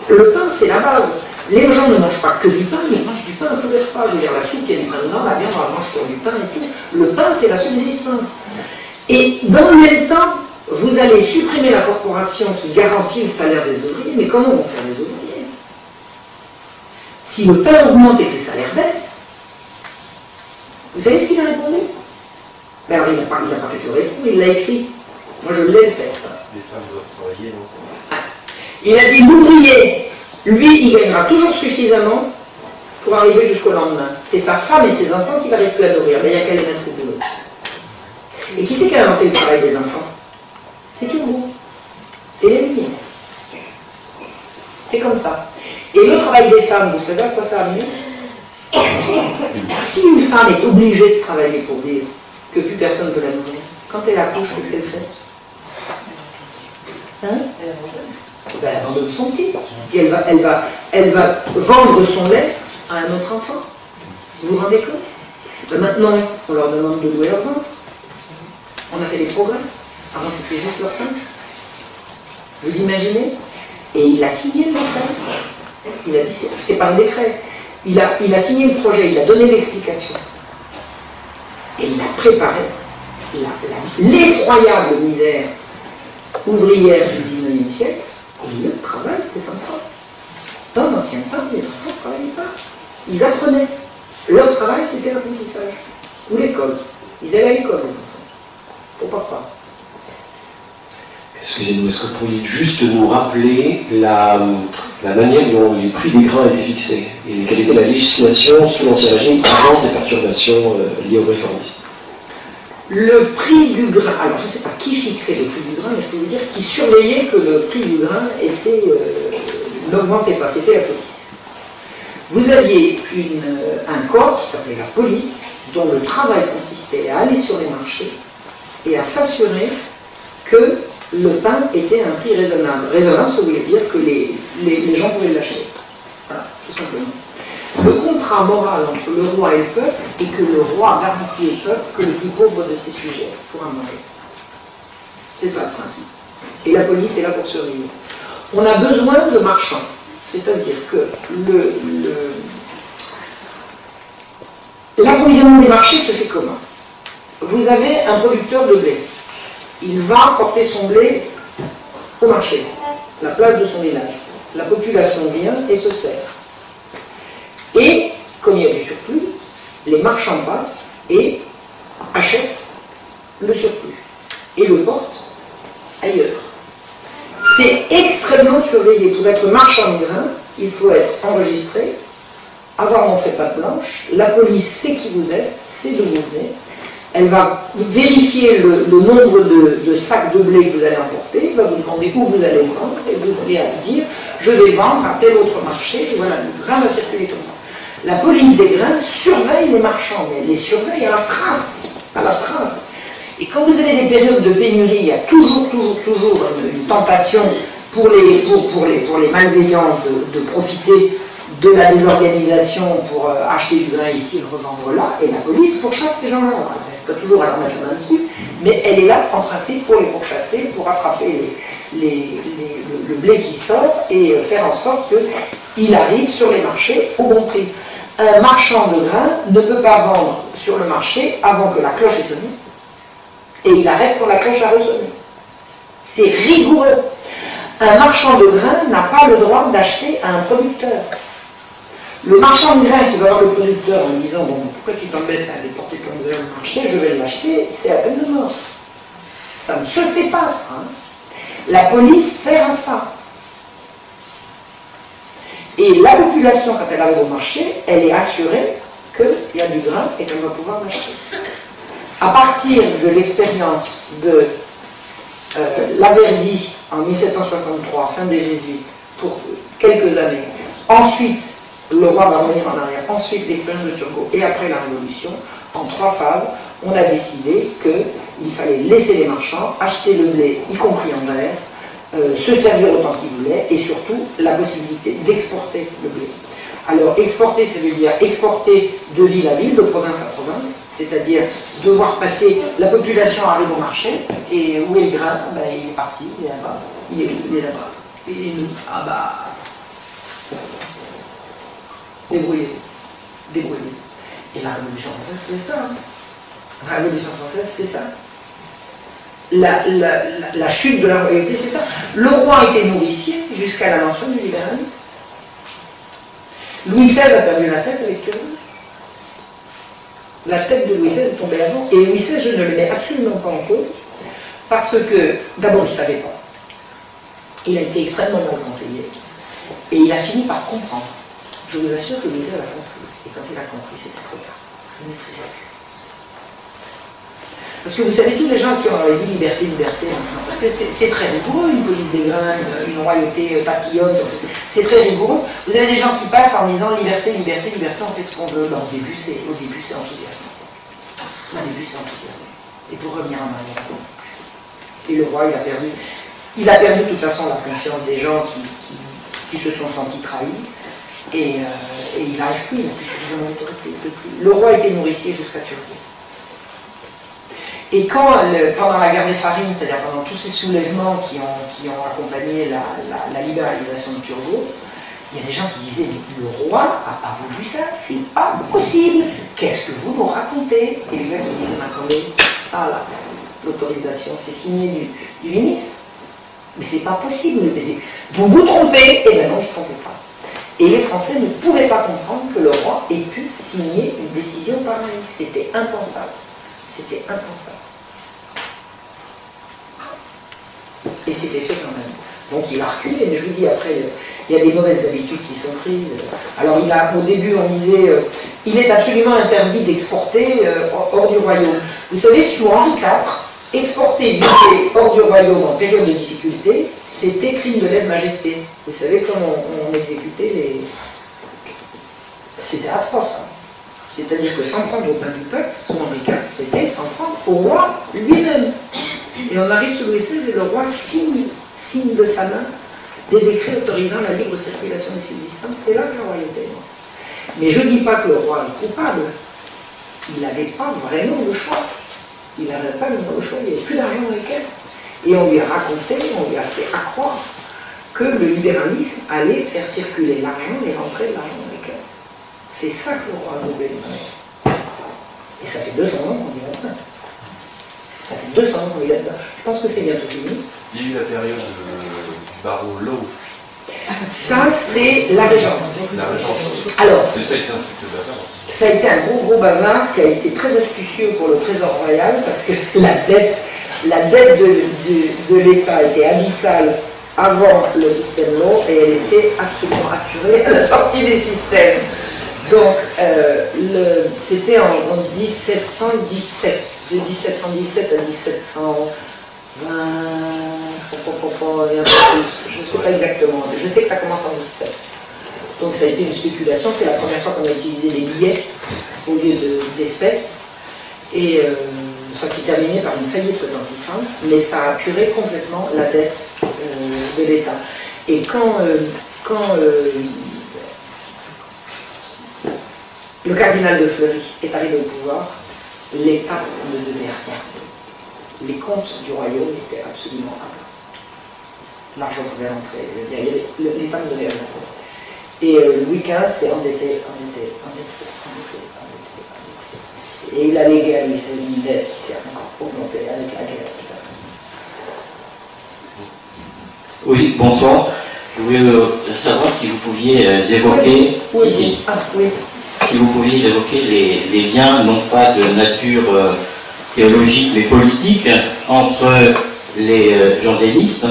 Le pain, c'est la base. Les gens ne mangent pas que du pain, ils mangent du pain à tous les repas. Je veux dire, la soupe, il y a du pain dedans, la viande, on mange sur du pain et tout. Le pain, c'est la subsistance. Et dans le même temps, vous allez supprimer la corporation qui garantit le salaire des ouvriers, mais comment vont faire les ouvriers? Si le pain augmente et que les salaires baissent, vous savez ce qu'il a répondu? Ben alors, il n'a pas fait que répondre, il l'a écrit. Moi, je l'ai le texte. Les femmes doivent travailler, non? Il a dit l'ouvrier, lui, il gagnera toujours suffisamment pour arriver jusqu'au lendemain. C'est sa femme et ses enfants qui n'arrivent plus à nourrir, mais il n'y a qu'à les mettre au boulot. Et qui c'est qui a inventé le travail des enfants? C'est Turgot. C'est les Lumières. C'est comme ça. Et le travail des femmes, vous savez à quoi ça amène? Si une femme est obligée de travailler pour vivre, que plus personne ne peut la nourrir, quand elle accouche, qu'est-ce qu'elle fait? Hein? Ben, elle abandonne son petit. Et elle va vendre son lait à un autre enfant. Vous vous rendez compte? Ben, maintenant, on leur demande de louer leur ventre. On a fait des progrès. Avant, c'était juste leur sein. Vous imaginez? Et il a signé le mortel. Il a dit, c'est pas un décret. Il a signé le projet, il a donné l'explication. Et il a préparé l'effroyable misère ouvrière du XIXe siècle et le travail des enfants. Dans l'ancien temps, les enfants ne travaillaient pas. Ils apprenaient. Leur travail, c'était l'apprentissage. Ou l'école. Ils allaient à l'école, les enfants. Au papa. Excusez-nous, est-ce que vous pourriez juste nous rappeler la manière dont les prix des grains étaient fixés et quelle était la législation sous l'Ancien Régime avant ces perturbations liées aux réformistes? Le prix du grain, alors je ne sais pas qui fixait le prix du grain, mais je peux vous dire qui surveillait que le prix du grain n'augmentait pas, c'était la police. Vous aviez un corps qui s'appelait la police, dont le travail consistait à aller sur les marchés et à s'assurer que le pain était à un prix raisonnable. Raisonnable, ça voulait dire que les gens pouvaient l'acheter. Voilà, tout simplement. Le contrat moral entre le roi et le peuple est que le roi garantit au peuple que le plus pauvre de ses sujets pourra manger. C'est ça le principe. Et la police est là pour surveiller. On a besoin de marchands. C'est-à-dire que l'approvisionnement des marchés se fait comment? Vous avez un producteur de blé. Il va porter son blé au marché, la place de son village. La population vient et se sert. Et, comme il y a du surplus, les marchands passent et achètent le surplus et le portent ailleurs. C'est extrêmement surveillé. Pour être marchand de grains, il faut être enregistré, avoir montré patte blanche, la police sait qui vous êtes, sait d'où vous venez, elle va vérifier le nombre de sacs de blé que vous allez emporter, elle va vous demander où vous allez vendre, et vous allez dire je vais vendre à tel autre marché, et voilà, le grain va circuler comme ça. La police des grains surveille les marchands, mais elle les surveille à la trace, à la trace. Et quand vous avez des périodes de pénurie, il y a toujours une tentation pour les malveillants de profiter de la désorganisation pour acheter du grain ici et le revendre là, et la police pourchasse ces gens-là. Elle peut toujours leur mettre la main dessus, mais elle est là en principe pour les pourchasser, pour attraper le blé qui sort et faire en sorte qu'il arrive sur les marchés au bon prix. Un marchand de grain ne peut pas vendre sur le marché avant que la cloche ait sonné, et il arrête quand la cloche a résonné. C'est rigoureux. Un marchand de grain n'a pas le droit d'acheter à un producteur. Le marchand de grain qui va voir le producteur en disant bon, pourquoi tu t'embêtes à aller porter ton grain au marché, je vais l'acheter, c'est à peine de mort. Ça ne se fait pas, ça. Hein. La police sert à ça. Et la population, quand elle arrive au marché, elle est assurée qu'il y a du grain et qu'elle va pouvoir l'acheter. À partir de l'expérience de Laverdy en 1763, fin des Jésuites, pour quelques années, ensuite le roi va revenir en arrière, ensuite l'expérience de Turgot et après la Révolution, en 3 phases, on a décidé qu'il fallait laisser les marchands acheter le blé, y compris en verre, se servir autant qu'ils voulaient, et surtout la possibilité d'exporter le blé. Alors exporter, ça veut dire exporter de ville à ville, de province à province, c'est-à-dire devoir passer, la population arrive au marché, et où est le grain? Ben, il est parti, il est là-bas, il est là-bas. Et nous, ah bah, débrouillez. Et la Révolution française, c'est ça. Hein. La Révolution française, c'est ça. La chute de la royauté, c'est ça. Le roi était nourricier jusqu'à l'invention du libéralisme. Louis XVI a perdu la tête avec Turgot. La tête de Louis XVI est tombée avant. Et Louis XVI, je ne le mets absolument pas en cause, parce que, d'abord, il ne savait pas. Il a été extrêmement mal conseillé. Et il a fini par comprendre. Je vous assure que Louis XVI a compris. Et quand il a compris, c'était trop tard. Je ne ferai jamais. Parce que vous savez, tous les gens qui ont dit liberté, maintenant, parce que c'est très rigoureux, une police des grains, une royauté tatillonne, c'est très rigoureux. Vous avez des gens qui passent en disant liberté, on fait ce qu'on veut. Ben, au début, c'est enthousiasmant. Au début, c'est enthousiasmant. Et pour revenir en arrière. Et le roi, il a perdu de toute façon la confiance des gens qui se sont sentis trahis. Et il n'arrive plus, il n'a plus suffisamment d'autorité. Le roi était nourricier jusqu'à Turgot. Et quand, pendant la guerre des farines, c'est-à-dire pendant tous ces soulèvements qui ont accompagné la libéralisation de Turgot, il y a des gens qui disaient mais le roi n'a pas voulu ça, c'est pas possible, qu'est-ce que vous nous racontez? Et le gars qui disait attendez, ça, là, l'autorisation, c'est signé du ministre. Mais c'est pas possible. Vous vous trompez, et ben non, ils ne se trompaient pas. Et les Français ne pouvaient pas comprendre que le roi ait pu signer une décision pareille. C'était impensable. C'était impensable. Et c'était fait quand même. Donc il a reculé, mais je vous dis, après, il y a des mauvaises habitudes qui sont prises. Alors au début, on disait, il est absolument interdit d'exporter hors du royaume. Vous savez, sous Henri IV, exporter du thé hors du royaume en période de difficulté, c'était crime de lèse-majesté. Vous savez comment on exécutait les... C'était atroce. Hein. C'est-à-dire que s'en prendre au pain du peuple, sous Henri IV, c'était s'en prendre au roi lui-même. Et on arrive sous Louis XVI et le roi signe de sa main des décrets autorisant la libre circulation des subsistances. C'est là que la royauté est morte. Mais je ne dis pas que le roi est coupable. Il n'avait pas vraiment le choix. Il n'avait pas le choix, il n'y avait plus d'argent dans les caisses. Et on lui a raconté, on lui a fait accroire que le libéralisme allait faire circuler l'argent et rentrer de l'argent dans les caisses. C'est ça que le roi a doublé. Et ça fait 200 ans qu'on est là-dedans. Ça fait 200 ans qu'on est là-dedans. Je pense que c'est bientôt fini. Il y a eu la période du barreau Law. Ça, c'est la Régence. La Régence. Alors, mais ça a été un cycle bazar. Ça a été un gros bazar qui a été très astucieux pour le Trésor royal parce que la dette de l'État était abyssale avant le système Law et elle était absolument assurée à la sortie des systèmes. Donc, c'était en 1717, de 1717 à 1720, et un peu plus, je ne sais pas exactement, je sais que ça commence en 17. Donc ça a été une spéculation, c'est la première fois qu'on a utilisé les billets au lieu d'espèces, et ça s'est terminé par une faillite retentissante, mais ça a apuré complètement la dette de l'État. Et quand le cardinal de Fleury est arrivé au pouvoir, l'État ne devait rien. Les comptes du royaume étaient absolument à plat. L'argent pouvait rentrer, l'État ne devait rien. Et Louis XV s'est endetté. Et il a légué à lui une dette qui s'est encore augmentée avec la guerre, etc. Oui, bonsoir. Je voulais savoir si vous pouviez évoquer ici. Si vous pouviez évoquer les liens, non pas de nature théologique mais politique, entre les jansénistes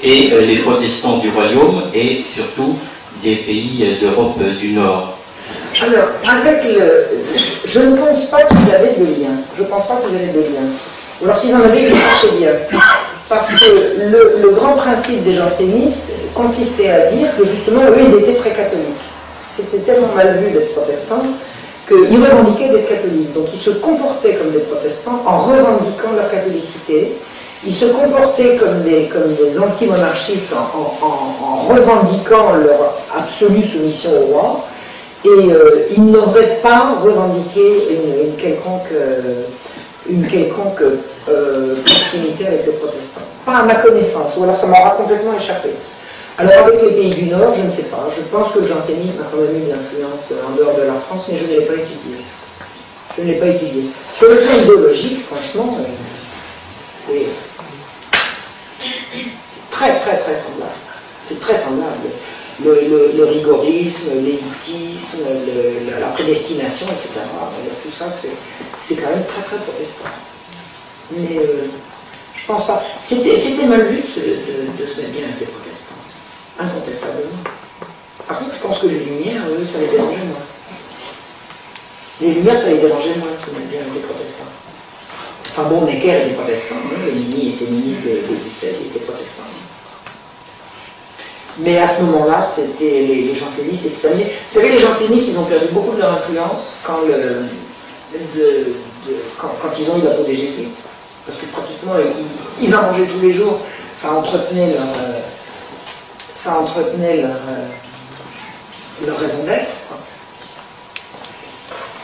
et les protestants du royaume et surtout des pays d'Europe du Nord. Alors, je ne pense pas qu'ils avaient de lien. Je ne pense pas qu'ils avaient de lien. Ou alors s'ils en avaient, ils le cherchaient bien. Parce que le grand principe des jansénistes consistait à dire que justement, eux, ils étaient très catholiques. C'était tellement mal vu d'être protestant qu'ils revendiquaient d'être catholiques. Donc ils se comportaient comme des protestants en revendiquant leur catholicité. Ils se comportaient comme des anti-monarchistes en revendiquant leur absolue soumission au roi. Et ils n'auraient pas revendiqué une quelconque proximité avec les protestants. Pas à ma connaissance, ou alors ça m'aura complètement échappé. Alors avec les pays du Nord, je ne sais pas. Je pense que le jansénisme a quand même eu une influence en dehors de la France, mais je ne l'ai pas étudié. Je ne l'ai pas étudié. Sur le plan idéologique, franchement, c'est très semblable. C'est très semblable. Le rigorisme, l'élitisme, la prédestination, etc. Tout ça, c'est quand même très protestant. Mais je pense pas. C'était mal vu de se mettre bien avec les protestants. Incontestablement. Par contre, je pense que les Lumières, eux, ça les dérangeait moins. Les Lumières, ça les dérangeait moins de se mettre bien avec les protestants. Enfin bon, Necker était protestant, le Mini était Mini de XVI, il était protestant. Mais à ce moment-là, c'était les jansénistes, c'était terminé. Vous savez, les jansénistes, ils ont perdu beaucoup de leur influence quand ils ont eu la peau des jésuites. Parce que pratiquement, ils en mangeaient tous les jours. Ça entretenait leur raison d'être.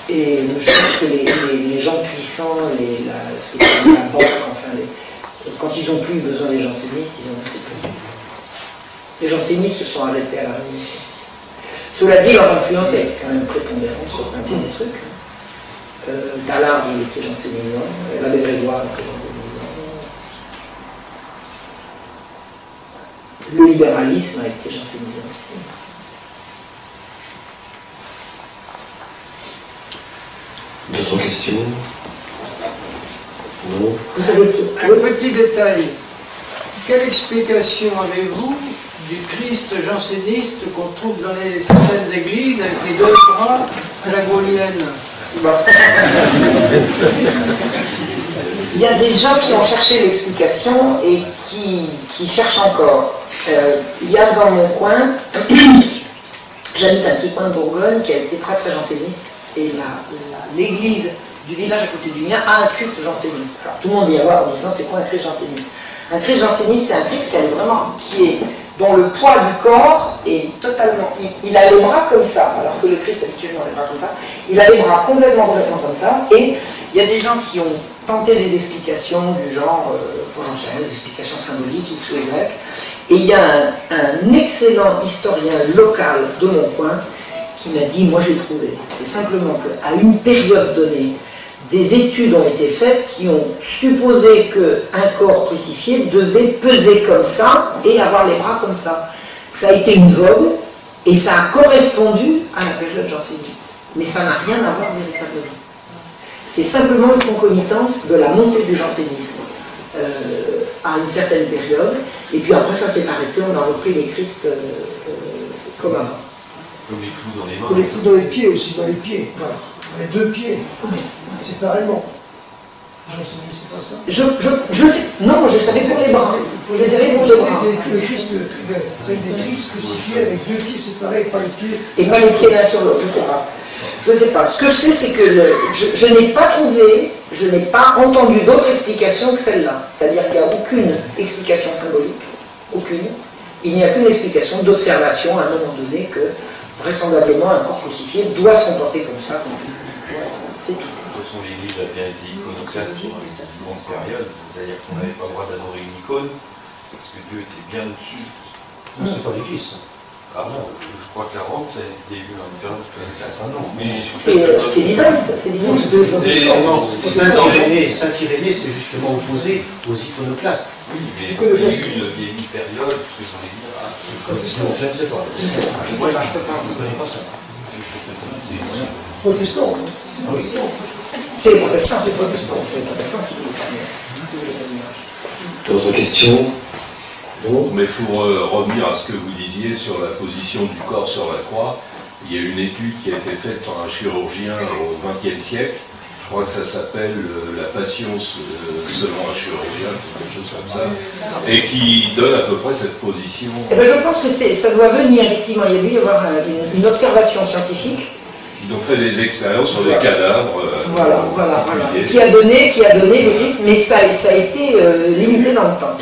Et je pense que les gens puissants, la banque, enfin, quand ils n'ont plus besoin des jansénistes, ils en ont assez peu. Les jansénistes se sont arrêtés à la Révolution. Cela dit, leur influence est quand même prépondérante sur plein de trucs. Dallard, il était jansénisant, l'abbé Grégoire était jansénisant. Le libéralisme a été jansénisant aussi. D'autres questions? Non. Vous savez tout. Un petit détail. Quelle explication avez-vous du Christ janséniste qu'on trouve dans certaines églises avec les deux bras à la gaulienne? Il y a des gens qui ont cherché l'explication et qui cherchent encore. Il y a dans mon coin, j'habite un petit coin de Bourgogne qui a été très très janséniste, et l'église du village à côté du mien a un Christ janséniste. Alors, tout le monde vient voir en disant c'est quoi un Christ janséniste? Un Christ janséniste, c'est un Christ dont le poids du corps est totalement... Il a les bras comme ça, alors que le Christ habituellement a les bras comme ça. Il a les bras complètement comme ça, et il y a des gens qui ont tenté des explications du genre, j'en sais rien, des explications symboliques, X ou Y, et il y a un excellent historien local de mon coin qui m'a dit, moi j'ai trouvé, c'est simplement qu'à une période donnée, des études ont été faites qui ont supposé qu'un corps crucifié devait peser comme ça et avoir les bras comme ça. Ça a été une vogue et ça a correspondu à la période janséniste. Mais ça n'a rien à voir véritablement. C'est simplement une concomitance de la montée du jansénisme à une certaine période, et puis après ça s'est arrêté, on a repris les Christ comme avant. Comme les clous dans les mains. Comme les clous dans les pieds aussi, dans les pieds. Voilà. Les deux pieds. Séparément. Janséniste, c'est pas ça. Je sais. Non, je savais pour les bras. Je savais pour les bras. Le Christ, des Christ crucifiés avec deux pieds séparés, pas les pieds. Et pas les pieds l'un sur l'autre, je sais pas. Je sais pas. Ce que je sais, c'est que je n'ai pas trouvé, je n'ai pas entendu d'autre explication que celle-là. C'est-à-dire qu'il n'y a aucune explication symbolique. Aucune. Il n'y a qu'une explication d'observation à un moment donné que vraisemblablement un corps crucifié doit se comporter comme ça. C'est tout. De toute façon, l'Église a bien été iconoclaste pendant une grande période, c'est-à-dire qu'on n'avait pas le droit d'adorer une icône, parce que Dieu était bien au-dessus. Non, c'est pas l'Église, ça. Ah non, je crois qu'à Rome, ça a été vu dans une période de non, mais c'est l'Israël, c'est Saint Irénée, c'est justement opposé aux iconoclastes. oui, mais il y a eu une période, parce que j'en ai dit, Je ne sais pas. Je ne connais pas ça. Protestant. Ah oui. c'est les protestants. C'est protestant. D'autres questions? Non. Mais pour revenir à ce que vous disiez sur la position du corps sur la croix, il y a une étude qui a été faite par un chirurgien au XXe siècle. Je crois que ça s'appelle la passion selon un chirurgien, quelque chose comme ça, et qui donne à peu près cette position. Eh ben, je pense que ça doit venir, effectivement. Il y a dû y avoir une observation scientifique. Ils ont fait des expériences sur des cadavres. Voilà. Qui a donné les risques, mais ça a été limité dans le temps.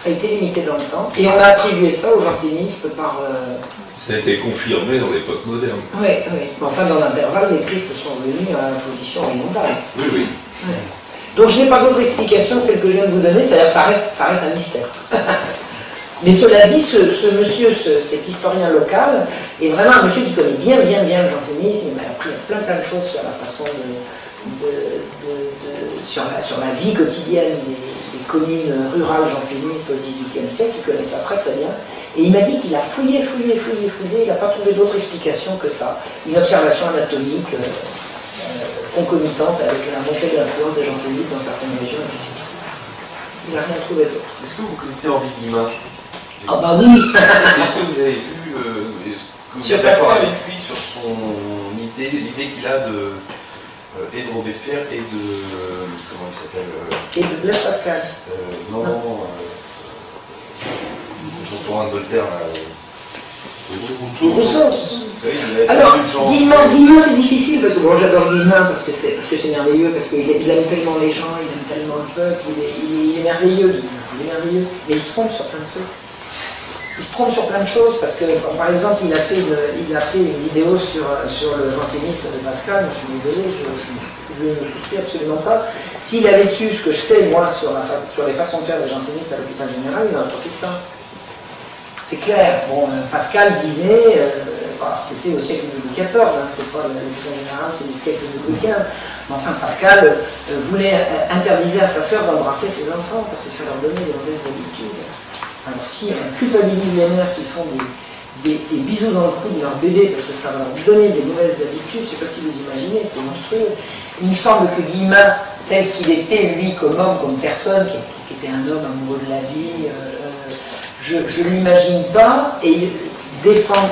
Ça a été limité dans le temps. Et on a attribué ça aux jansénistes par... Ça a été confirmé dans l'époque moderne. Oui. Enfin, dans l'intervalle, les Christ sont venus à la position horizontale. Oui. Ouais. Donc je n'ai pas d'autre explication que celle que je viens de vous donner, c'est-à-dire que ça reste un mystère. Mais cela dit, ce monsieur, cet historien local, est vraiment un monsieur qui connaît bien le jansénisme. Il m'a appris plein de choses sur la façon sur la vie quotidienne des communes rurales jansénistes au XVIIIe siècle. Il connaît ça très bien. Et il m'a dit qu'il a fouillé, il n'a pas trouvé d'autre explication que ça. Une observation anatomique concomitante avec la montée de l'influence des jansénistes dans certaines régions. Il n'a rien trouvé d'autre. est-ce que vous connaissez Henri Guillemin? Ah bah oui. Est-ce que vous avez vu, est-ce que vous êtes d'accord avec lui sur son idée, l'idée qu'il a de et de Robespierre et de comment il s'appelle Et de Blaise Pascal. Jean-Thorin de Voltaire. Rousseau. Alors, Guillemin, c'est difficile parce que bon, j'adore Guillemin parce que c'est merveilleux, parce qu'il aime tellement les gens, il aime tellement le peuple, il est merveilleux, mais il se trompe sur plein de trucs. Il se trompe sur plein de choses parce que, par exemple, il a fait une vidéo sur le jansénisme de Pascal. Je suis désolé, je ne souscris absolument pas. S'il avait su ce que je sais, moi, sur les façons de faire des jansénistes à l'hôpital général, il aurait pas fait ça. C'est clair. Bon, Pascal disait, c'était au siècle du Louis XIV, hein, c'est pas l'éducation générale, c'est le siècle de Louis XV. Mais enfin, Pascal voulait interdire à sa sœur d'embrasser ses enfants parce que ça leur donnait des mauvaises habitudes. Alors si on culpabilise les mères qui font des bisous dans le cou de leur bébé parce que ça va leur donner des mauvaises habitudes, je ne sais pas si vous imaginez, c'est monstrueux. Il me semble que Guillemin, tel qu'il était, lui, comme homme, comme personne, qui était un homme amoureux de la vie, je ne l'imagine pas, et il défend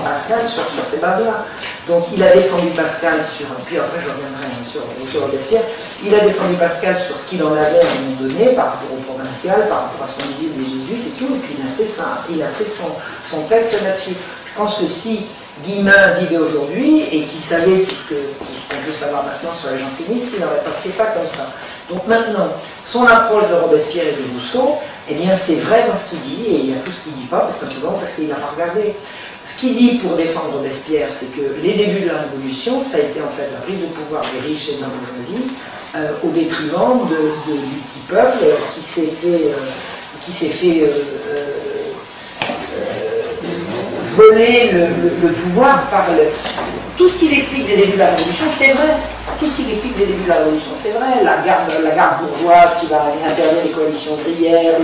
Pascal sur ces bases-là. Donc il a défendu Pascal sur, puis après je reviendrai sur Robespierre, il a défendu Pascal sur ce qu'il en avait à un moment donné, par rapport au provincial, par rapport à ce qu'on disait des jésuites et tout, et puis il a fait son texte là-dessus. Je pense que si Guillemin vivait aujourd'hui et qu'il savait tout ce qu'on peut savoir maintenant sur les jansénistes, il n'aurait pas fait ça comme ça. Donc maintenant, son approche de Robespierre et de Rousseau, eh bien c'est vrai dans ce qu'il dit, et il y a tout ce qu'il ne dit pas, simplement parce qu'il n'a pas regardé. Ce qu'il dit pour défendre Robespierre, c'est que les débuts de la Révolution, ça a été en fait la prise de pouvoir des riches et de la bourgeoisie, au détriment du petit peuple qui s'est fait voler le pouvoir par tout ce qu'il explique des débuts de la Révolution, c'est vrai. Tout ce qu'il explique des débuts de la Révolution, c'est vrai. La garde bourgeoise qui va interdire les coalitions ouvrières,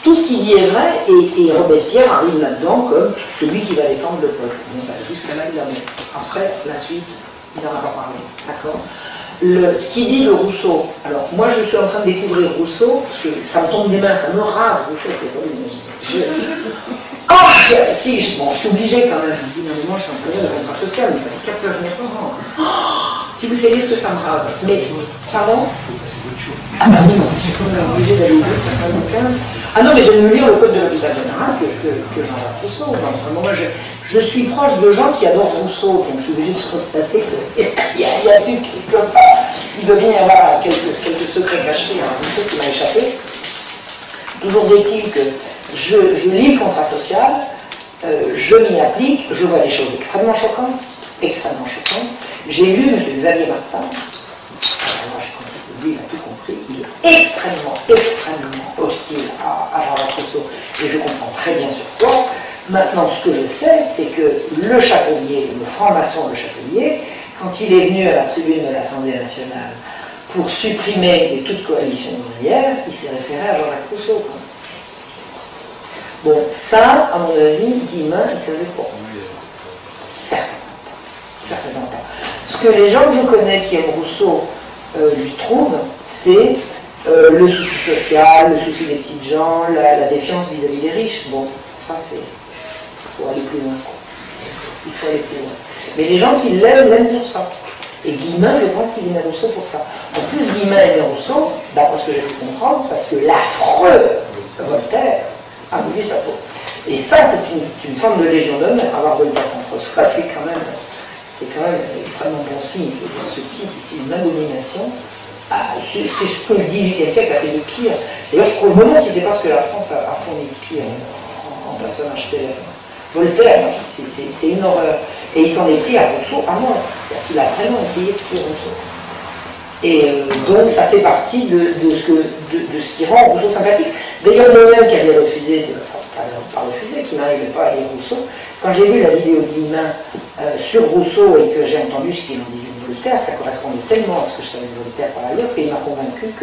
tout ce qu'il dit est vrai, et Robespierre arrive là-dedans comme celui qui va défendre le peuple. Jusqu'à là, il a mis. Après, la suite, il n'en a pas parlé. D'accord ? Ce qu'il dit de Rousseau, alors moi je suis en train de découvrir Rousseau, parce que ça me tombe des mains, ça me rase, Rousseau, c'est pas l'imaginer. Oh, si, je suis obligée quand même, je me dis, non mais moi je suis en période de contrat social, mais ça fait 4 heures que je m'y reprends. Si vous savez ce que ça me rase. Mais, pardon ? Ah bah oui, je suis quand même obligée d'aller lire certains bouquins. Ah non, mais je vais me lire le code de l'habitat général que Jean-Jacques Rousseau. Enfin, vraiment, moi, je suis proche de gens qui adorent Rousseau, donc je suis obligée de constater qu'il y a plus comme ça. Il doit bien y avoir quelques secrets cachés à Rousseau qui m'a échappé. Toujours est-il que je lis le contrat social, je m'y applique, je vois des choses extrêmement choquantes. J'ai lu M. Xavier Martin, moi j'ai compris que lui il a tout compris, il est extrêmement hostile à Jean-Jacques Rousseau, et je comprends très bien sur quoi. Maintenant, ce que je sais, c'est que le Chapelier, le franc-maçon Le Chapelier, quand il est venu à la tribune de l'Assemblée nationale pour supprimer toute coalition ouvrière, il s'est référé à Jean-Jacques Rousseau. Bon, ça, à mon avis, Guillemin, il savait pas. Certainement pas. Ce que les gens que je connais qui aiment Rousseau lui trouvent, c'est le souci social, le souci des petites gens, la défiance vis-à-vis des riches. Bon, ça c'est... Il faut aller plus loin. Il faut aller plus loin. Mais les gens qui l'aiment pour ça. Et Guillemin, je pense qu'il aimait Rousseau pour ça. En plus, Guillemin aimait Rousseau, d'après ce que j'ai pu comprendre, parce que l'affreux Voltaire a voulu sa peau. Et ça, c'est une forme de légion d'honneur, avoir Voltaire contre soi, c'est quand même extrêmement bon signe. Ce type est une abomination. C'est ce que le XVIIIe siècle a fait de pire. D'ailleurs, je me demande si c'est parce que la France a fourni de pire en personnage célèbre. Voltaire, c'est une horreur. Et il s'en est pris à Rousseau à mort. Il a vraiment essayé de tuer Rousseau. Et donc, ça fait partie de ce qui rend Rousseau sympathique. D'ailleurs, moi-même qui avait refusé, qui n'arrivait pas à lire Rousseau, quand j'ai vu la vidéo de Guillemin sur Rousseau et que j'ai entendu ce qu'il en disait de Voltaire, ça correspondait tellement à ce que je savais de Voltaire par ailleurs qu'il m'a convaincu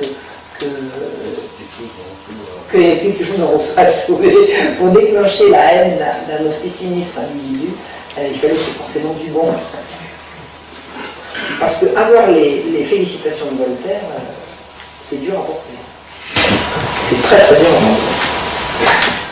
qu'il y avait quelque chose dans Rousseau à sauver. Pour déclencher la haine d'un aussi sinistre individu, il fallait forcément du bon. Parce que avoir les félicitations de Voltaire, c'est dur à porter. C'est très très dur à porter.